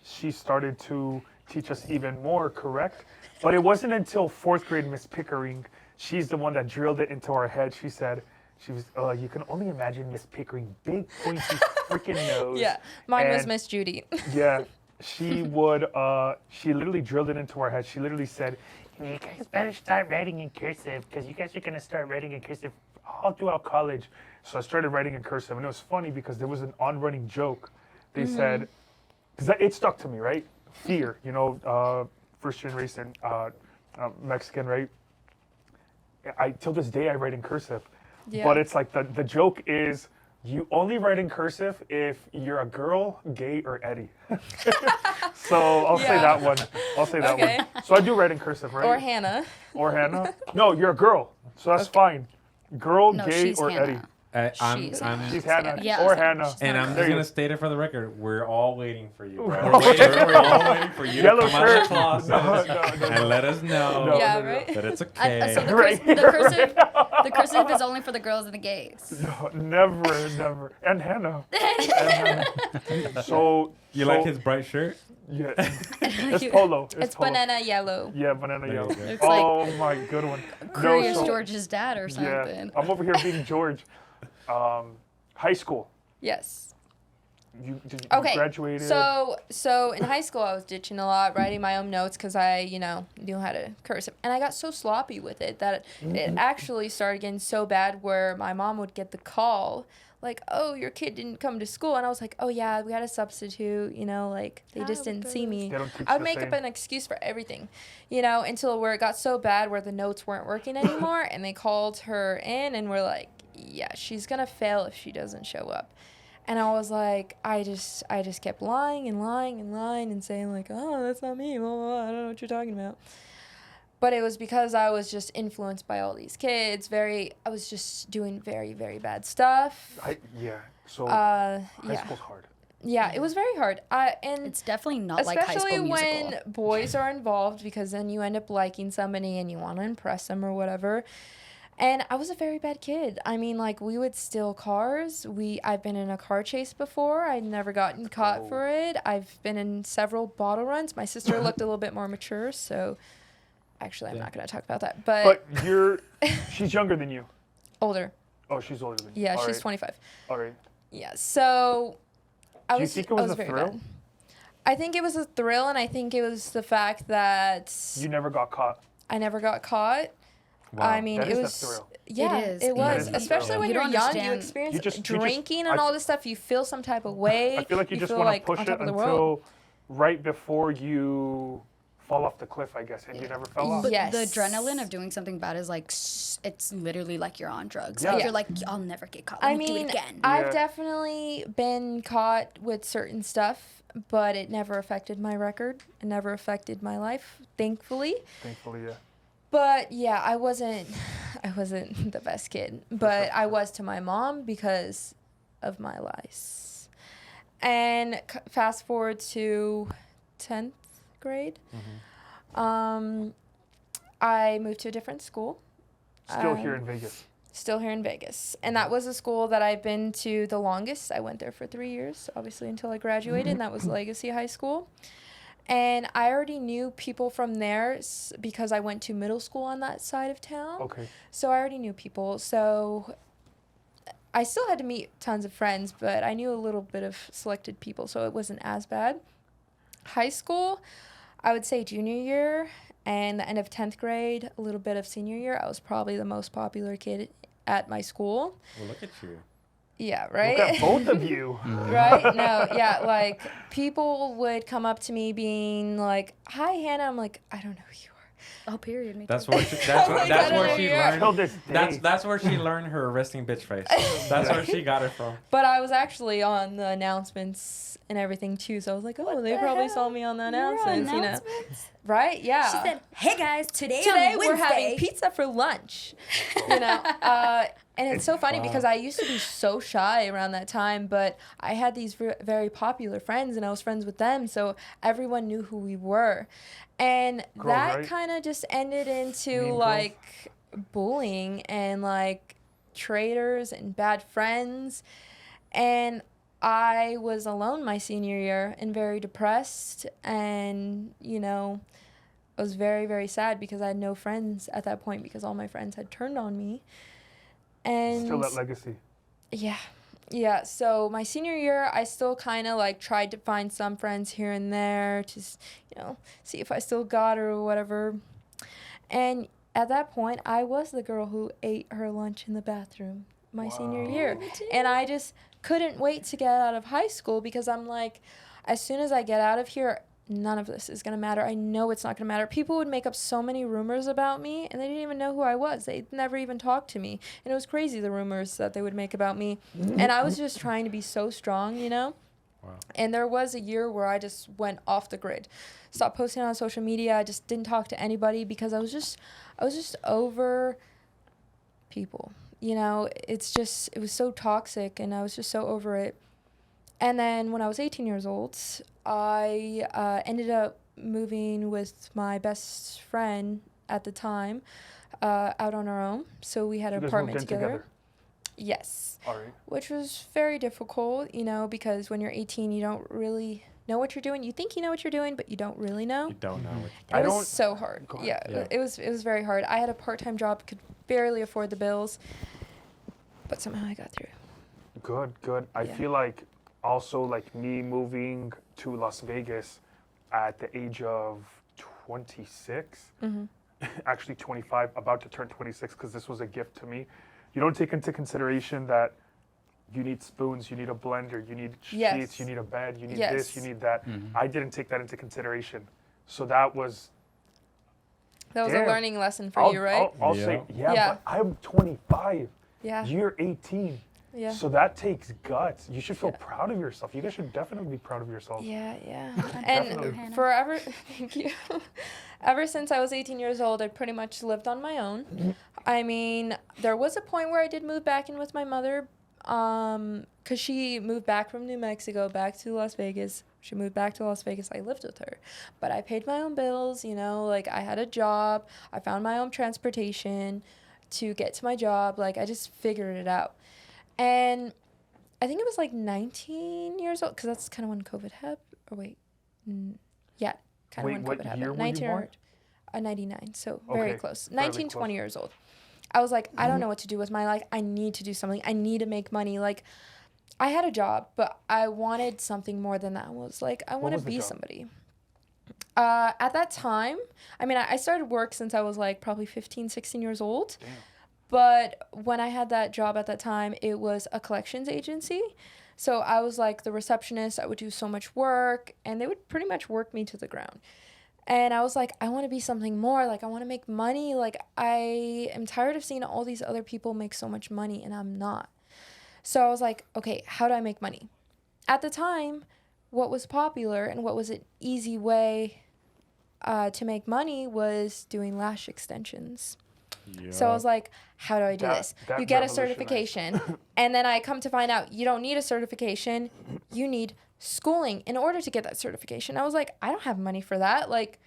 she started to teach us even more, correct? But it wasn't until 4th grade, Miss Pickering, she's the one that drilled it into our head. She said, you can only imagine Miss Pickering, big pointy freaking nose. Yeah, mine was And- Miss Judy. Yeah, she literally drilled it into our head. She literally said, you guys better start writing in cursive because you guys are going to start writing in cursive all throughout college. So I started writing in cursive, and it was funny because there was an on-running joke. They said, because it stuck to me, right? Fear, first generation Mexican, right? Till this day I write in cursive. Yeah. But it's like the joke is You only write in cursive if you're a girl, gay, or Eddie. So I'll say that one. I'll say that Okay. one. So I do write in cursive, right? Or Hannah. Or Hannah. No, you're a girl, so that's fine. Girl, No, gay, she's or Hannah. Eddie. She's She's Hannah. Yeah. Or Hannah. And I'm There just you gonna state it for the record: we're all waiting for you, bro. We're We're all waiting for you Yellow to come out of shirt. the closet No. and let us know No, Yeah, no, no. right? that it's okay. So Right. the cursive is only for the girls and the gays. No, never. And Hannah. So You so, like his bright shirt? Yeah. It's polo. It's polo. banana yellow. Yeah, banana There you yellow. go. Looks Oh my, good one. Curious so- George's dad or Yeah, something. I'm over here being George. High school. Yes. You Okay. graduated. So in high school, I was ditching a lot, writing my own notes because I, knew how to cursive. And I got so sloppy with it that it actually started getting so bad where my mom would get the call, like, oh, your kid didn't come to school. And I was like, oh, yeah, we had a substitute, they just didn't see me. They don't teach I would the make same. up an excuse for everything, until where it got so bad where the notes weren't working anymore. And they called her in and were like, yeah, she's going to fail if she doesn't show up. And I was like, I just kept lying and saying like, oh, that's not me. Blah, blah, blah. I don't know what you're talking about. But it was because I was just influenced by all these kids. I was just doing very, very bad stuff. So Yeah. high school's hard. Yeah, it was very hard. And It's definitely not like High especially School Musical. when boys are involved, because then you end up liking somebody and you want to impress them or whatever. And I was a very bad kid. I mean, like, we would steal cars. I've been in a car chase before. I'd never gotten caught for it. I've been in several bottle runs. My sister looked a little bit more mature, so actually, I'm not going to talk about that. But she's younger than you. older. Oh, she's older than you. Yeah, All she's right. 25. All right. Yeah, so I Do you was think it was a very thrill? bad. I think it was a thrill, and I think it was the fact that You never got caught. I never got caught. Wow. I mean, That it is the was. thrill. Yeah, It is. it was. That is the Especially thrill. when You you're don't young, you understand- experience You just- drinking I- and all this stuff. You feel some type of way. I feel like you just feel want to like push on it top of the world. until right before you fall off the cliff, I guess, and you never fell off. But Yes. the adrenaline of doing something bad is like, it's literally like you're on drugs. Yeah. Like Yeah. you're like, I'll never get caught. Let I me do mean, it again. I've Yeah. definitely been caught with certain stuff, but it never affected my record. It never affected my life, thankfully. Thankfully, yeah. But yeah, I wasn't the best kid, but sure. I was to my mom because of my lies. And fast forward to 10th grade, I moved to a different school. Still here in Vegas. Still here in Vegas. And that was a school that I've been to the longest. I went there for 3 years, obviously, until I graduated, and that was Legacy High School. And I already knew people from there because I went to middle school on that side of town. Okay. So I already knew people. So I still had to meet tons of friends, but I knew a little bit of selected people, so it wasn't as bad. High school, I would say junior year and the end of 10th grade, a little bit of senior year, I was probably the most popular kid at my school. Well, look at you. Yeah, right? Look at both of you. Right? No, yeah, like people would come up to me being like, "Hi, Hannah." I'm like, "I don't know who you are." Oh, period. Me That's too. where she, that's Oh where, my that's God, where I she know learned. Till this day. That's where she learned her resting bitch face. That's where she got it from. But I was actually on the announcements and everything too, so I was like, "Oh, they probably saw me on the announcements, you know." Right? Yeah. She said, "Hey guys, today Today on we're having Wednesday." pizza for lunch. You know, and it's so funny because I used to be so shy around that time, but I had these very popular friends, and I was friends with them, so everyone knew who we were, and Girls, that right? kind of just ended into Mean girls. like bullying and like traitors and bad friends, and I was alone my senior year and very depressed, and I was very, very sad because I had no friends at that point because all my friends had turned on me. And Still at Legacy. yeah. So my senior year, I still kind of like tried to find some friends here and there to, see if I still got her or whatever. And at that point, I was the girl who ate her lunch in the bathroom my senior year. And I just couldn't wait to get out of high school because I'm like, as soon as I get out of here, none of this is going to matter. I know it's not going to matter. People would make up so many rumors about me, and they didn't even know who I was. They'd never even talked to me. And it was crazy, the rumors that they would make about me. And I was just trying to be so strong, you know? Wow. And there was a year where I just went off the grid. Stopped posting on social media. I just didn't talk to anybody because I was just over people. You know, it was so toxic, and I was just so over it. And then when I was 18 years old, I ended up moving with my best friend at the time out on our own. So we had an apartment together. Yes. All right. Which was very difficult, you know, because when you're 18, you don't really know what you're doing. You think you know what you're doing, but you don't really know. You don't know. What It was so hard. Go ahead. Yeah, it was very hard. I had a part-time job, could barely afford the bills, but somehow I got through. Good. I Yeah. feel like also like me moving to Las Vegas at the age of 26, actually 25, about to turn 26, because this was a gift to me. You don't take into consideration that you need spoons, you need a blender, you need Yes. sheets, you need a bed, you need Yes. this, you need that. I didn't take that into consideration. So that was That was Damn. a learning lesson for you, right? I'll Yeah. say, yeah, Yeah. but I'm 25. Yeah. You're 18. Yeah. So that takes guts. You should feel Yeah. proud of yourself. You guys should definitely be proud of yourself. Yeah. Definitely. And forever, thank you. Ever since I was 18 years old, I pretty much lived on my own. I mean, there was a point where I did move back in with my mother, because she moved back from New Mexico back to Las Vegas. She moved back to Las Vegas. I lived with her, but I paid my own bills. You know, like I had a job. I found my own transportation to get to my job. Like I just figured it out. And I think it was like 19 years old, because that's kind of when COVID happened. Or wait, yeah, kind of Wait, when what COVID happened. year were you born? 99, so very Okay, close. fairly 19, close. 20 years old. I was like, I don't know what to do with my life. I need to do something. I need to make money. Like, I had a job, but I wanted something more than that. I was like, I want to was the be job? somebody. At that time, I mean, I started work since I was like probably 15, 16 years old. Damn. But when I had that job at that time, it was a collections agency. So I was like the receptionist. I would do so much work, and they would pretty much work me to the ground. And I was like, I want to be something more. Like, I want to make money. Like, I am tired of seeing all these other people make so much money, and I'm not. So I was like, okay, how do I make money? At the time, what was popular and what was an easy way to make money was doing lash extensions. So I was like, how do I do this? that You get a revolutionized. certification. And then I come to find out you don't need a certification. You need schooling in order to get that certification. I was like, I don't have money for that. Like,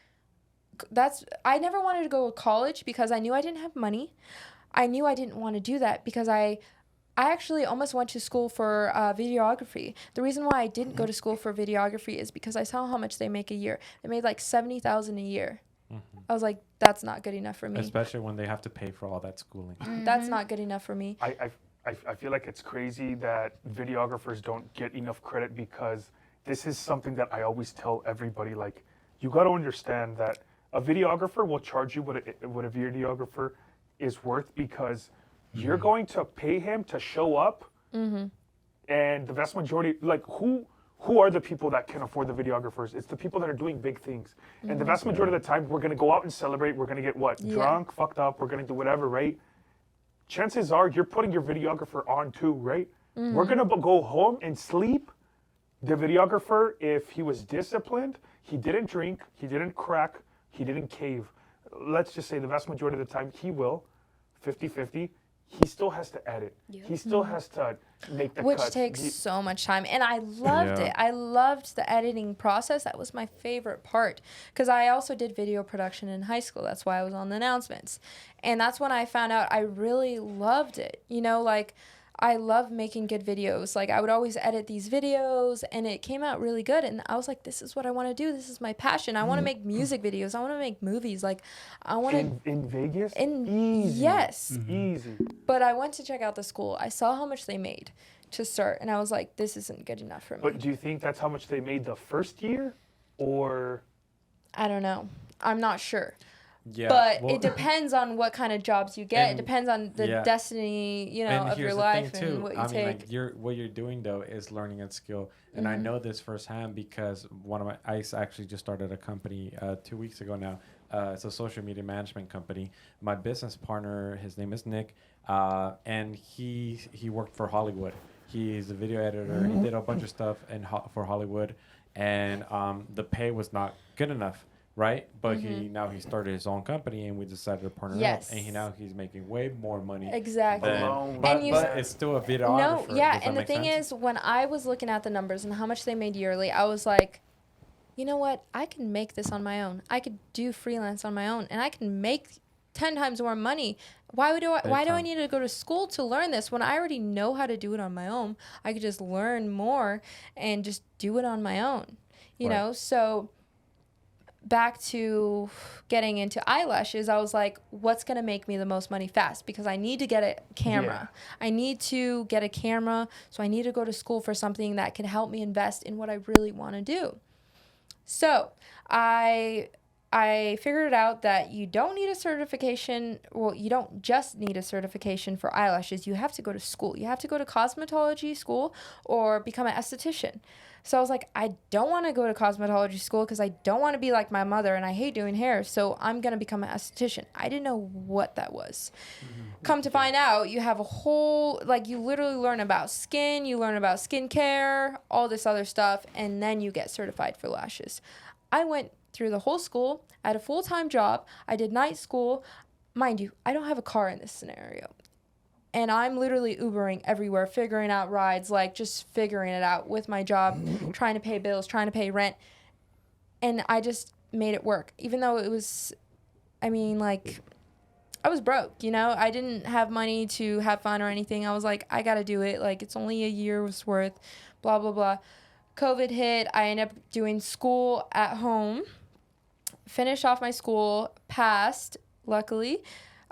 I never wanted to go to college because I knew I didn't have money. I knew I didn't want to do that because I actually almost went to school for videography. The reason why I didn't go to school for videography is because I saw how much they make a year. They made like $70,000 a year. I was like, that's not good enough for me. Especially when they have to pay for all that schooling. That's not good enough for me. I feel like it's crazy that videographers don't get enough credit, because this is something that I always tell everybody. Like, you got to understand that a videographer will charge you what a videographer is worth, because you're going to pay him to show up. And the vast majority, like, who are the people that can afford the videographers? It's the people that are doing big things. And the vast majority of the time, we're going to go out and celebrate. We're going to get what? Yeah. Drunk, fucked up. We're going to do whatever, right? Chances are you're putting your videographer on too, right? We're going to go home and sleep. The videographer, if he was disciplined, he didn't drink, he didn't crack, he didn't cave. Let's just say the vast majority of the time he will, 50-50. He still has to edit. He still has to make the Which cuts. takes so much time. And I loved Yeah. it. I loved the editing process. That was my favorite part. Because I also did video production in high school. That's why I was on the announcements. And that's when I found out I really loved it. You know, like, I love making good videos. Like, I would always edit these videos, and it came out really good. And I was like, this is what I want to do. This is my passion. I want to make music videos. I want to make movies. Like, I want to... in Vegas? Easy. Yes. Easy. But I went to check out the school. I saw how much they made to start, and I was like, this isn't good enough for me. But do you think that's how much they made the first year? Or I don't know. I'm not sure. Yeah, but well, it depends on what kind of jobs you get. It and- depends on the yeah. destiny, you know, And of your here's the life thing, too. and what you I mean, take. like what you're doing though is learning a skill, and I know this firsthand because I actually just started a company 2 weeks ago now. It's a social media management company. My business partner, his name is Nick, and he worked for Hollywood. He's a video editor. He did a bunch of stuff for Hollywood, and the pay was not good enough. Right, but he started his own company, and we decided to partner Yes. up. And he's making way more money. Exactly. Alone. But, And you but it's still a videographer. No, yeah, Does that and the make thing sense? is, when I was looking at the numbers and how much they made yearly, I was like, you know what? I can make this on my own. I could do freelance on my own, and I can make 10 times more money. Why do I time. need to go to school to learn this when I already know how to do it on my own? I could just learn more and just do it on my own, you Right. know? So back to getting into eyelashes, I was like, what's going to make me the most money fast? Because I need to get a camera. I need to get a camera. So I need to go to school for something that can help me invest in what I really want to do. So I figured out that you don't need a certification. Well, you don't just need a certification for eyelashes. You have to go to school. You have to go to cosmetology school or become an esthetician. So I was like, I don't want to go to cosmetology school because I don't want to be like my mother and I hate doing hair. So I'm going to become an esthetician. I didn't know what that was. Come to find out, you have a whole, like, you literally learn about skin, you learn about skincare, all this other stuff, and then you get certified for lashes. I went through the whole school. I had a full-time job. I did night school. Mind you, I don't have a car in this scenario. And I'm literally Ubering everywhere, figuring out rides, like just figuring it out with my job, trying to pay bills, trying to pay rent. And I just made it work. Even though it was, I mean, like, I was broke, you know? I didn't have money to have fun or anything. I was like, I got to do it. Like, it's only a year's worth, blah, blah, blah. COVID hit. I ended up doing school at home. Finished off my school, passed, luckily.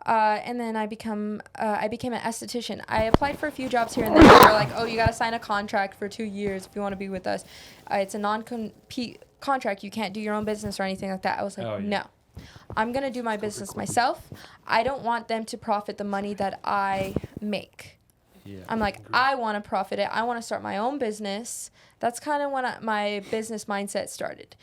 And then I became an esthetician. I applied for a few jobs here and there. They were like, oh, you got to sign a contract for 2 years if you want to be with us. It's a non-compete contract. You can't do your own business or anything like that. I was like, no. I'm going to do my business myself. I don't want them to profit the money that I make. Yeah. I'm like, I want to profit it. I want to start my own business. That's kind of when my business mindset started.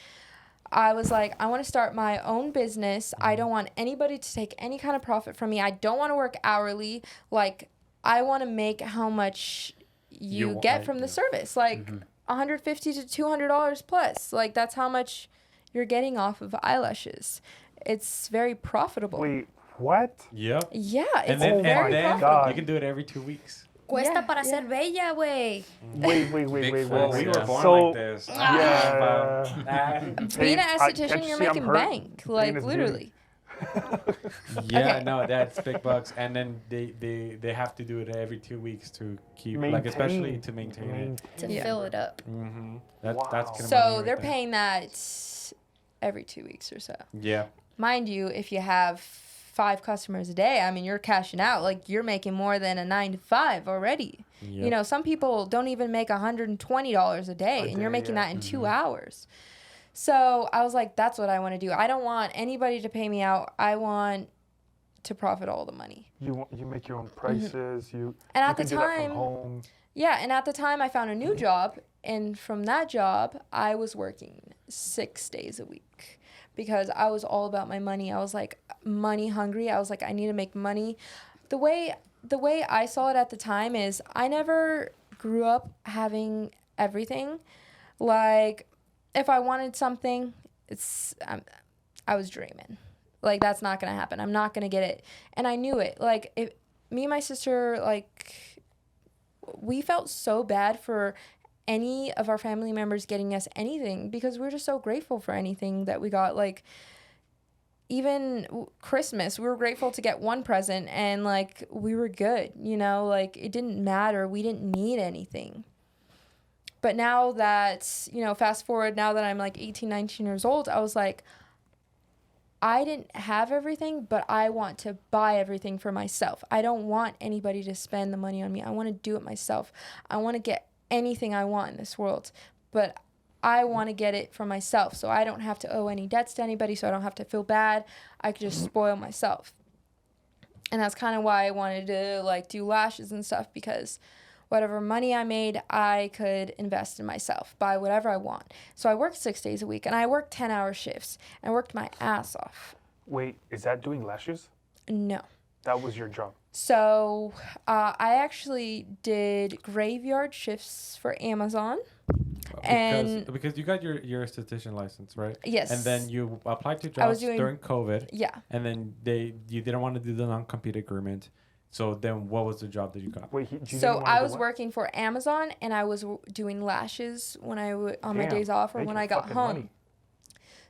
I was like, I want to start my own business. I don't want anybody to take any kind of profit from me. I don't want to work hourly. Like, I want to make how much you get from the service. Like, $150 to $200 plus. Like, that's how much you're getting off of eyelashes. It's very profitable. Wait, what? Yep. Yeah, it's And then, very God. profitable. you can do it every 2 weeks. Cuesta Yeah, para ser bella, güey. Wait. Big Whoa. facts. We were born So, like this. yeah. Being an Hey, esthetician, can't you you're see I'm making hurt? bank. Like, Being a literally. Yeah, Okay. no, that's big bucks. And then they have to do it every 2 weeks to keep, like, especially to maintain it. To Yeah. fill it up. Mm-hmm. That's Wow. kind of money So right they're there. paying that every 2 weeks or so. Yeah. Mind you, if you have 5 customers a day, I mean, you're cashing out. Like, you're making more than a 9 to 5 already. Yep. You know, some people don't even make $120 a day, and you're day, making yeah. that in 2 hours. So I was like, that's what I want to do. I don't want anybody to pay me out. I want to profit all the money. You make your own prices. You And you at the can do that time, from home. yeah, and at the time I found a new job, and from that job, I was working 6 days a week because I was all about my money. I was like money hungry. I was like, I need to make money. The way I saw it at the time is I never grew up having everything. Like, if I wanted something, I was dreaming. Like, that's not going to happen. I'm not going to get it. And I knew it. Like, me and my sister, like, we felt so bad for any of our family members getting us anything because we're just so grateful for anything that we got. Like, even Christmas, we were grateful to get one present and, like, we were good, you know? Like, it didn't matter. We didn't need anything. But now that, you know, fast forward, now that I'm like 18, 19 years old, I was like, I didn't have everything, but I want to buy everything for myself. I don't want anybody to spend the money on me. I want to do it myself. I want to get anything I want in this world. But I want to get it for myself, so I don't have to owe any debts to anybody, so I don't have to feel bad. I could just spoil myself. And that's kind of why I wanted to like do lashes and stuff, because whatever money I made, I could invest in myself, buy whatever I want. So I worked 6 days a week, and I worked 10-hour shifts, and worked my ass off. Wait, is that doing lashes? No. That was your job. So I actually did graveyard shifts for Amazon. Because you got your esthetician license, right? Yes. And then you applied to I was jobs doing- during COVID. Yeah. And then you didn't want to do the non-compete agreement. So then what was the job that you got? Wait, you didn't So wanna I do was what? working for Amazon, and I was doing lashes when on my Damn, days off or when making I got fucking home. money.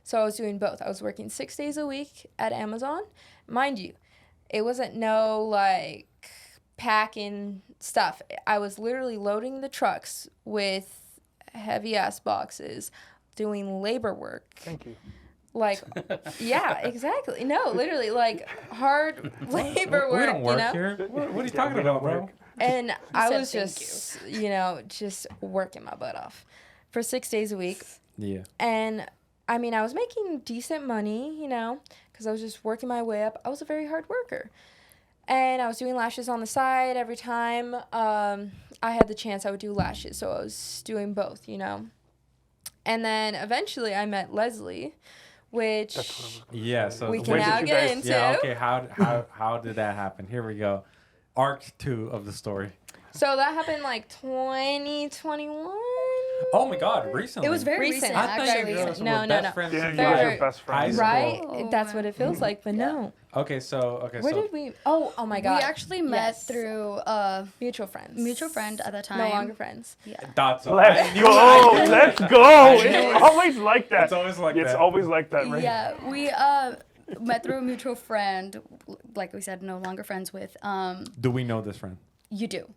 So I was doing both. I was working 6 days a week at Amazon. Mind you, it wasn't no like packing stuff. I was literally loading the trucks with heavy ass boxes, doing labor work. Thank you. Like, yeah, exactly. No, literally, like hard labor We work. don't work you know? here. What are you Yeah, talking we about, don't bro? work. And I said was thank just, just working my butt off for 6 days a week. Yeah. And I mean, I was making decent money, because I was just working my way up. I was a very hard worker. And I was doing lashes on the side every time I had the chance, I would do lashes. So I was doing both, And then eventually I met Leslie, which That's what I'm Yeah. So we when can did now you get guys- into. Yeah. Okay. How did that happen? Here we go. Arc 2 of the story. So that happened like 2021. Oh my God! Recently. It was very Recent. recent, I thought actually. you guys were No, no, best no. friends Yeah, since you guys Very- are best high friends. school. Right? Oh, That's what it feels like, but no. Okay. So Where did we? Oh my God. We actually met Yes. through Mutual friends. mutual friend at that time. No longer friends. That's Let's I- go. Let's go. It's it's- always like that. It's always like It's that. always like that, right? Yeah, we met through a mutual friend. Like we said, no longer friends with. Do we know this friend? You do.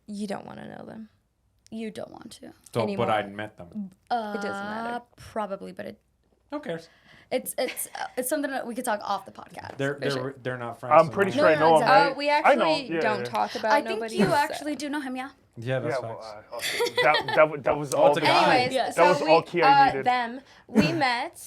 You don't want to know them. You don't want to. So, Anymore. but I met them. It doesn't matter. Probably, but Who cares? it's something that we could talk off the podcast. They're not friends. I'm pretty anymore. sure I No, know no, him, exactly. right? We I know. actually Yeah, don't yeah. talk about I think nobody. you so- actually do know him, yeah. Yeah, that's Yeah, facts. well, okay. that was all. it's a guy. Anyways, Yeah. That so was all key I needed. them. We met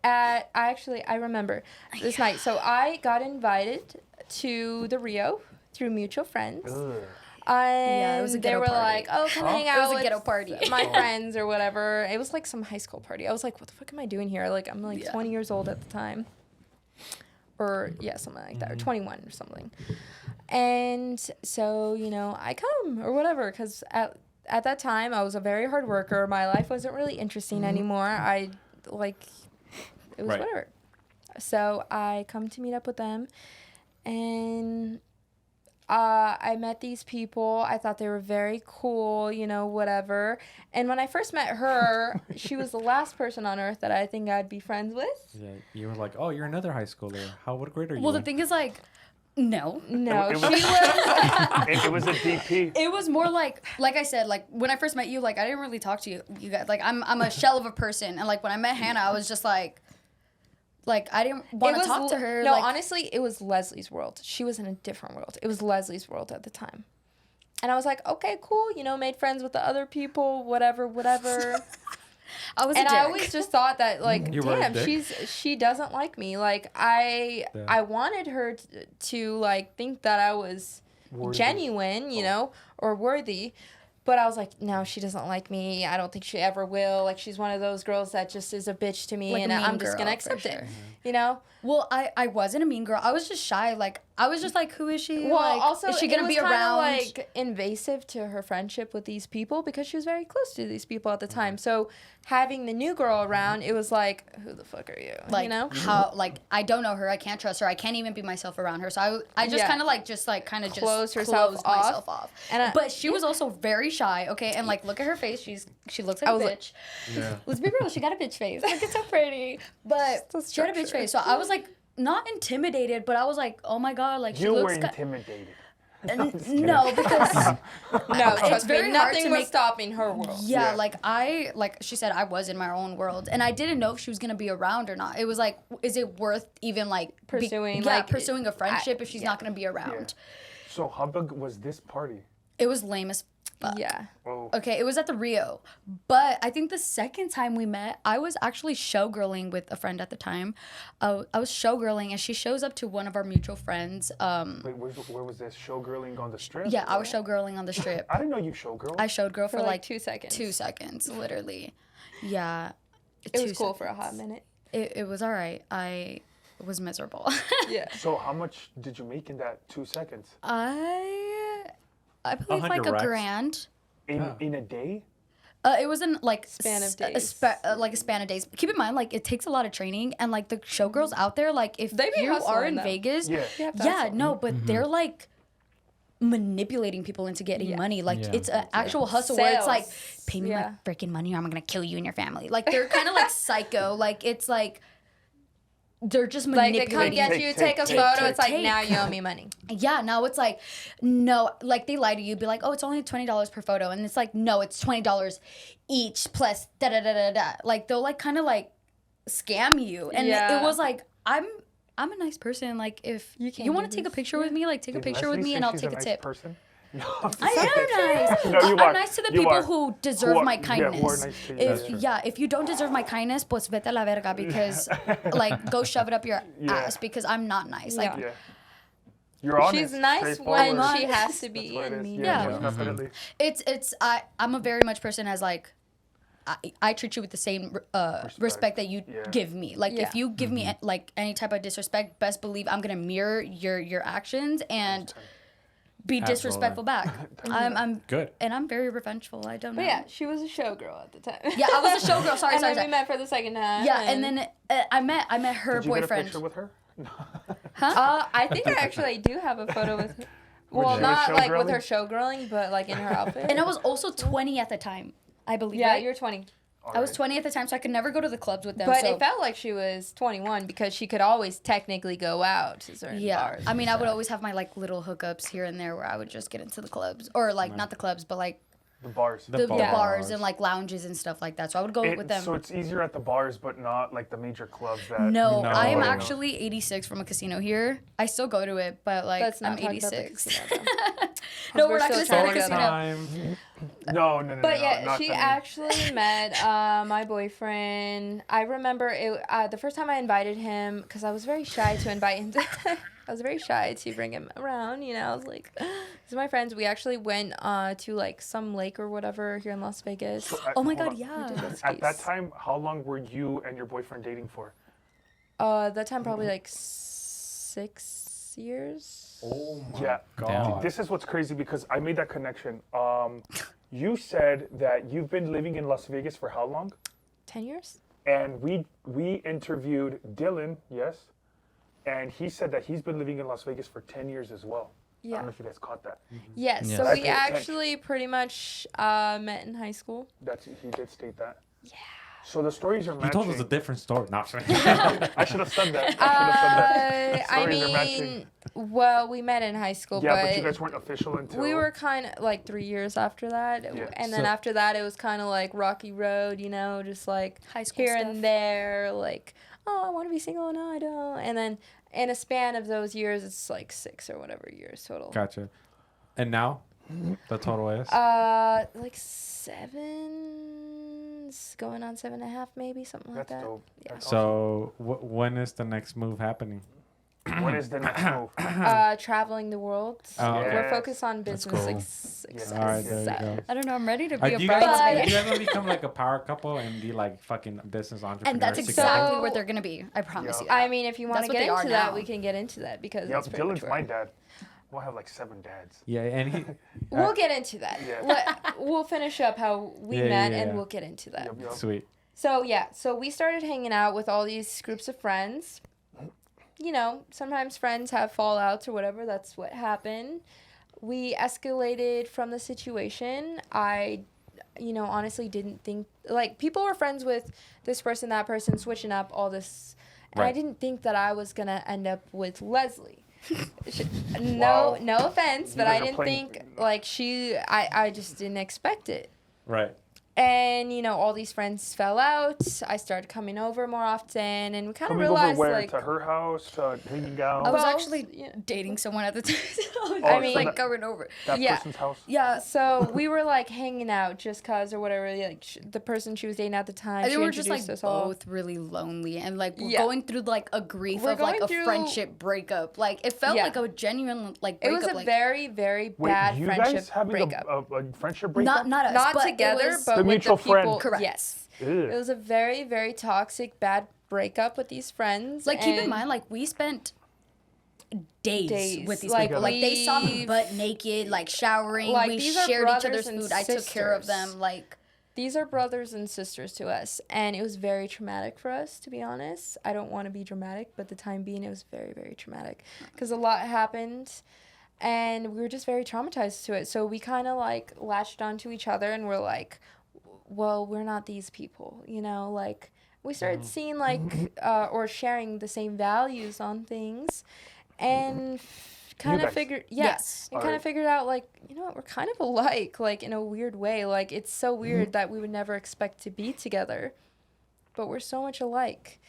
at. I remember this night. So I got invited to the Rio through mutual friends. Ugh. Yeah, it was a And they ghetto were party. like, "Oh, come hang It out was a with ghetto party. my friends or whatever." It was like some high school party. I was like, "What the fuck am I doing here?" Like I'm like Yeah. 20 years old at the time, or yeah, something like that, or 21 or something. And so I come or whatever, because at that time I was a very hard worker. My life wasn't really interesting anymore. It was Right. whatever. So I come to meet up with them, and I met these people. I thought they were very cool, whatever. And when I first met her, she was the last person on earth that I think I'd be friends with. Yeah, you were like, oh, you're another high schooler. What grade are you Well, the in? thing is, like, no. No, It she was- was. It was a DP. It was more like I said, like when I first met you, like I didn't really talk to you guys. Like I'm a shell of a person, and like when I met Hannah, I was just like I didn't want to talk to her. No, like, honestly, it was Leslie's world. She was in a different world. It was Leslie's world at the time. And I was like, okay, cool. Made friends with the other people, whatever. I was And a dick. I always just thought that, like, You were a damn, dick? she doesn't like me. Like, I wanted her to like think that I was Worthy. genuine, or worthy. But I was like, no, she doesn't like me. I don't think she ever will. Like, she's one of those girls that just is a bitch to me, Like a and mean I'm just girl, gonna for accept sure. it. Well, I wasn't a mean girl. I was just shy. Like I was just like, who is she? Well, like, also, is she it gonna was be kinda, around? like invasive to her friendship with these people because she was very close to these people at the time. So having the new girl around, it was like, who the fuck are you? like how I don't know her. I can't trust her. I can't even be myself around her. So I just Yeah. kind of Closed herself closed off. myself off. And but she was also very shy. Okay, and like look at her face. She looks like I a was like- bitch. Yeah. Let's be real. She got a bitch face. Like it's so pretty. But So she had a bitch structured. face. So I was like not intimidated, but I was like, oh my god, like she You were looks. intimidated. No, because no, trust very me, hard nothing to was make- stopping her world. yeah, Yeah. like she said, I was in my own world, and I didn't know if she was gonna be around or not. It was like, is it worth even like Pursuing, yeah, like, pursuing a friendship if she's not gonna be around? So how big was this party? It was lame as Yeah. Oh. Okay, it was at the Rio. But I think the second time we met, I was actually showgirling with a friend at the time. I was showgirling, and she shows up to one of our mutual friends. Wait, where was this? Showgirling on the strip? Yeah, I was showgirling on the strip. I didn't know you showgirl. I showed girl for like 2 seconds. 2 seconds, literally. Yeah. It was cool for a hot minute. It was all right. I was miserable. Yeah. So how much did you make in that 2 seconds? I believe like 100 a racks. grand. In a day? It was in like Span of days. like a span of days. Keep in mind, like it takes a lot of training, and like the showgirls out there, like if They be you are hustling, in though. Vegas, Yeah. You have to yeah, hustle. no, but they're like manipulating people into getting money. Like Yeah. it's an actual hustle where it's like, Sales. pay me Yeah. my freaking money, or I'm gonna kill you and your family. Like they're kind of like psycho. Like it's like they're just Like they manipulating. come get Take, you, take, take a take, photo. take. It's like Take. now you owe me money. Yeah, now it's like, no, like they lie to you, be like, oh, it's only $20 per photo. And it's like, no, it's $20 each plus da da da da da. Like they'll like kind of like scam you. And Yeah. it was like, I'm a nice person. Like if You can't you want do to take a this. picture with me, like take a Did picture Leslie with me say and I'll she's take a nice tip. person? No, I am nice. No, you I'm are. nice to the You people are. who deserve my who are kindness. nice to you, If that's true. if you don't deserve my kindness, pues vete a la verga, because like go shove it up your Yeah. ass, because I'm not nice. Like Yeah. Yeah. You're honest. She's nice when straightforward. she has to That's be what it and is. mean. Yeah, Yeah. most definitely. I'm a very much person as like I treat you with the same respect that you Yeah. give me. Like Yeah. if you give me like any type of disrespect, best believe I'm gonna mirror your actions and be disrespectful back. I'm Good. and I'm very revengeful. I don't know. But yeah, she was a showgirl at the time. Yeah, I was a showgirl. Sorry, And sorry, then sorry. we met for the second time. Yeah, and then I met her Did you get a boyfriend. picture with her? I think I actually do have a photo with her. Well, you not like with showgirling? her showgirling, but like in her outfit. And I was also 20 at the time, I believe. yeah, right? you're 20. I was 20 at the time, so I could never go to the clubs with them. But so. it felt like she was 21 because she could always technically go out to certain Yeah, bars. I mean, I would always have my like little hookups here and there where I would just get into the clubs, or like not the clubs, but like The bars. the bars. bars and like lounges and stuff like that. So I would go with them. So it's easier at the bars, but not like the major clubs that. No, No. I am No. actually 86 from a casino here. I still go to it, but like Let's not I'm talk about the 86. casino, though. No, We're we're not still gonna say the talking casino. about Time. No, no, no. But no, yeah, not she the- actually met my boyfriend. I remember it the first time I invited him because I was very shy to invite him. I was very shy to bring him around. You know, I was like, "These are my friends." We actually went to like some lake or whatever here in Las Vegas. Oh my Hold god, on. yeah. At that time, how long were you and your boyfriend dating for? That time probably like 6 years. Oh my Yeah. god. This is what's crazy because I made that connection. You said that you've been living in Las Vegas for how long? 10 years. And we interviewed Dylan, yes, and he said that he's been living in Las Vegas for 10 years as well. I Yeah. don't know if you guys caught that. Yes. Yes. So That's we the intent. actually pretty much met in high school. He did state that. Yeah. So the stories are You matching. told us a different story. No, I'm sorry. I should have said that. I should have said that. I Stories are matching. mean, well, we met in high school, Yeah, but you guys weren't official until. we were kind of like 3 years after that. Yeah. And then So- after that, it was kind of like rocky road, you know, just like High school here stuff. and there, like, oh, I want to be single, no, I don't. And then in a span of those years, it's like 6 or whatever years total. Gotcha. And now, the total is. Like 7, going on 7.5, maybe something like That's that. dope. That's So when is the next move happening? awesome. What is the next move? Traveling the world. Oh, okay. We're focused on That's business cool. success. All right, there you go. I don't know. I'm ready to Do be a you guys bridesmaid. do you guys want to become like a power couple and be like fucking business entrepreneurs? And that's together? exactly So- what they're gonna be. I promise Yeah. you. That. I mean, if you want That's to what get they are into that, now. we can get into that because Yep, that's pretty much Dylan's where- my dad. We'll have like 7 dads. Yeah, and he. We'll get into that. Yeah. We'll finish up how we Yeah, met yeah, and yeah. we'll get into that. Yep, yep. Sweet. So, yeah, so we started hanging out with all these groups of friends. You know, sometimes friends have fallouts or whatever. That's what happened. We escalated from the situation. I, honestly didn't think, like, people were friends with this person, that person, switching up, all this. And I Right. didn't think that I was going to end up with Leslie. Wow. No offense, You but guys I are didn't playing- think, like, I just didn't expect it. Right. And, you know, all these friends fell out. I started coming over more often, and we kind of Coming over realized, where? like, To her house? To hanging out? I was Well, actually yeah. dating someone at the time. So I I mean, was like going over. that yeah. person's house? Yeah, so we were like hanging out just cause or whatever. Like the person she was dating at the time, I think she we're just like introduced us all. both really lonely and like we're Yeah. going through like a grief We're of like going a through- friendship breakup. Like it felt Yeah. like a genuine like It breakup. was a like, very, very Wait, bad you friendship guys having breakup. a friendship breakup? not us, Not but it together, was- but The with mutual the people. friend. Correct. Yes. Ew. It was a very, very toxic, bad breakup with these friends. like keep in and- mind like we spent days with these Like, people. Like they saw me we- butt naked, like showering. Like, we these are shared each brothers other's and food. I took care of sisters. them. Like These are brothers and sisters to us, and it was very traumatic for us, to be honest. I don't want to be dramatic, but the time being, it was very, very traumatic because a lot happened, and we were just very traumatized to it. So we kind of like latched onto each other, and we're like, well, we're not these people, you know? Like we started seeing like or sharing the same values on things, and kind of guys. figured Yes. and kind Alright. of figured out like, you know what, we're kind of alike, like in a weird way. Like it's so weird that we would never expect to be together, but we're so much alike.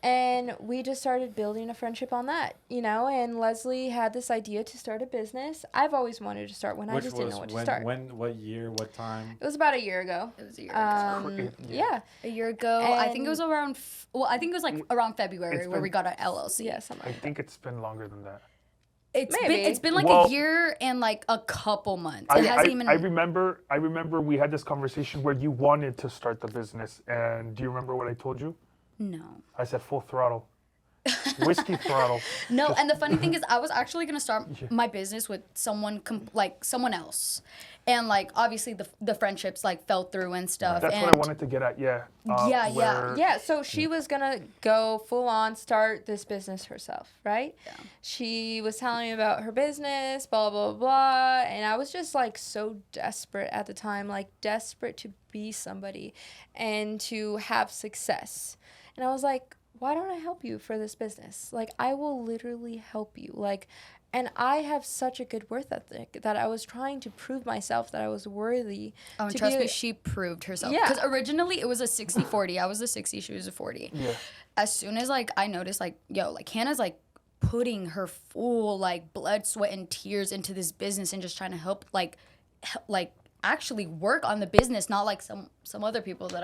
And we just started building a friendship on that, you know. And Leslie had this idea to start a business. I've always wanted to start one. I Which just was didn't know what to when, start. what year, what time? It was about a year ago. it was a year ago. Yeah. A year ago, I think it and- was around. I think it was like around February It's where been- we got our LLC. Yeah, something I like that. think it's been longer than that. Maybe. It's been like Well- a year and like a couple months. I, It hasn't even. I remember we had this conversation where you wanted to start the business, and do you remember what I told you? No. I said full throttle. Whiskey throttle. No, and the funny thing is, I was actually gonna start my business with someone like someone else, and like obviously the friendships like fell through and stuff. That's and what I wanted to get at, yeah. Yeah, yeah. where- Yeah, so she was gonna go full on start this business herself, right? Yeah. She was telling me about her business, blah, blah, blah. And I was just like so desperate at the time, like desperate to be somebody and to have success. And I was like, why don't I help you for this business? Like, I will literally help you. Like, and I have such a good work ethic that I was trying to prove myself that I was worthy. Oh, and to trust be me, she proved herself. Yeah. Because originally it was a 60-40. I was a 60, she was a 40. Yeah. As soon as like I noticed like, yo, like Hannah's like putting her full like blood, sweat, and tears into this business and just trying to help like actually work on the business, not like some other people that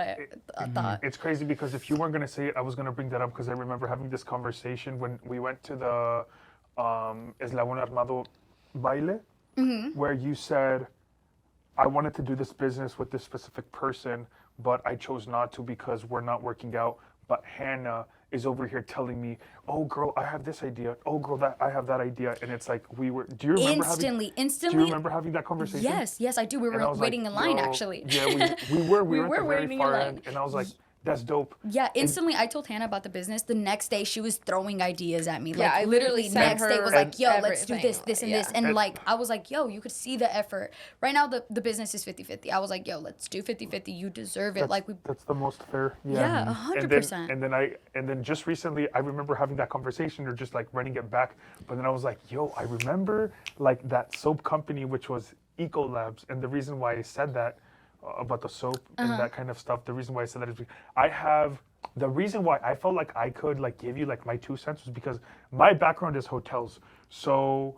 I thought. It's crazy because if you weren't going to say it, I was going to bring that up because I remember having this conversation when we went to the Eslabón Armado Baile, where you said, I wanted to do this business with this specific person, but I chose not to because we're not working out. But Hannah is over here telling me, oh, girl, I have this idea. Oh, girl, I have that idea. And it's like, do you remember Instantly. Do you remember having that conversation? Yes, I do. We And I were was waiting like, in line yo, actually. Yeah, we were. We were at the very waiting in far line. end. And I was like, that's dope. Yeah, instantly I told Hannah about the business. The next day she was throwing ideas at me. Yeah, Like I literally literally sent next day her was like, yo, let's do everything. this and Yeah. this. And like I was like, yo, you could see the effort. Right now the business is 50-50. I was like, yo, let's do 50-50. You deserve it. That's the most fair. Yeah, And 100%. And then just recently, I remember having that conversation or just like running it back. But then I was like, yo, I remember like that soap company, which was Eco Labs. And the reason why I said that about the soap and that kind of stuff, the reason why I said that is because the reason why I felt like I could like give you like my 2 cents was because my background is hotels. So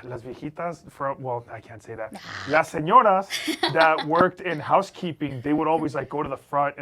las viejitas well, I can't say that. Las señoras that worked in housekeeping, they would always like go to the front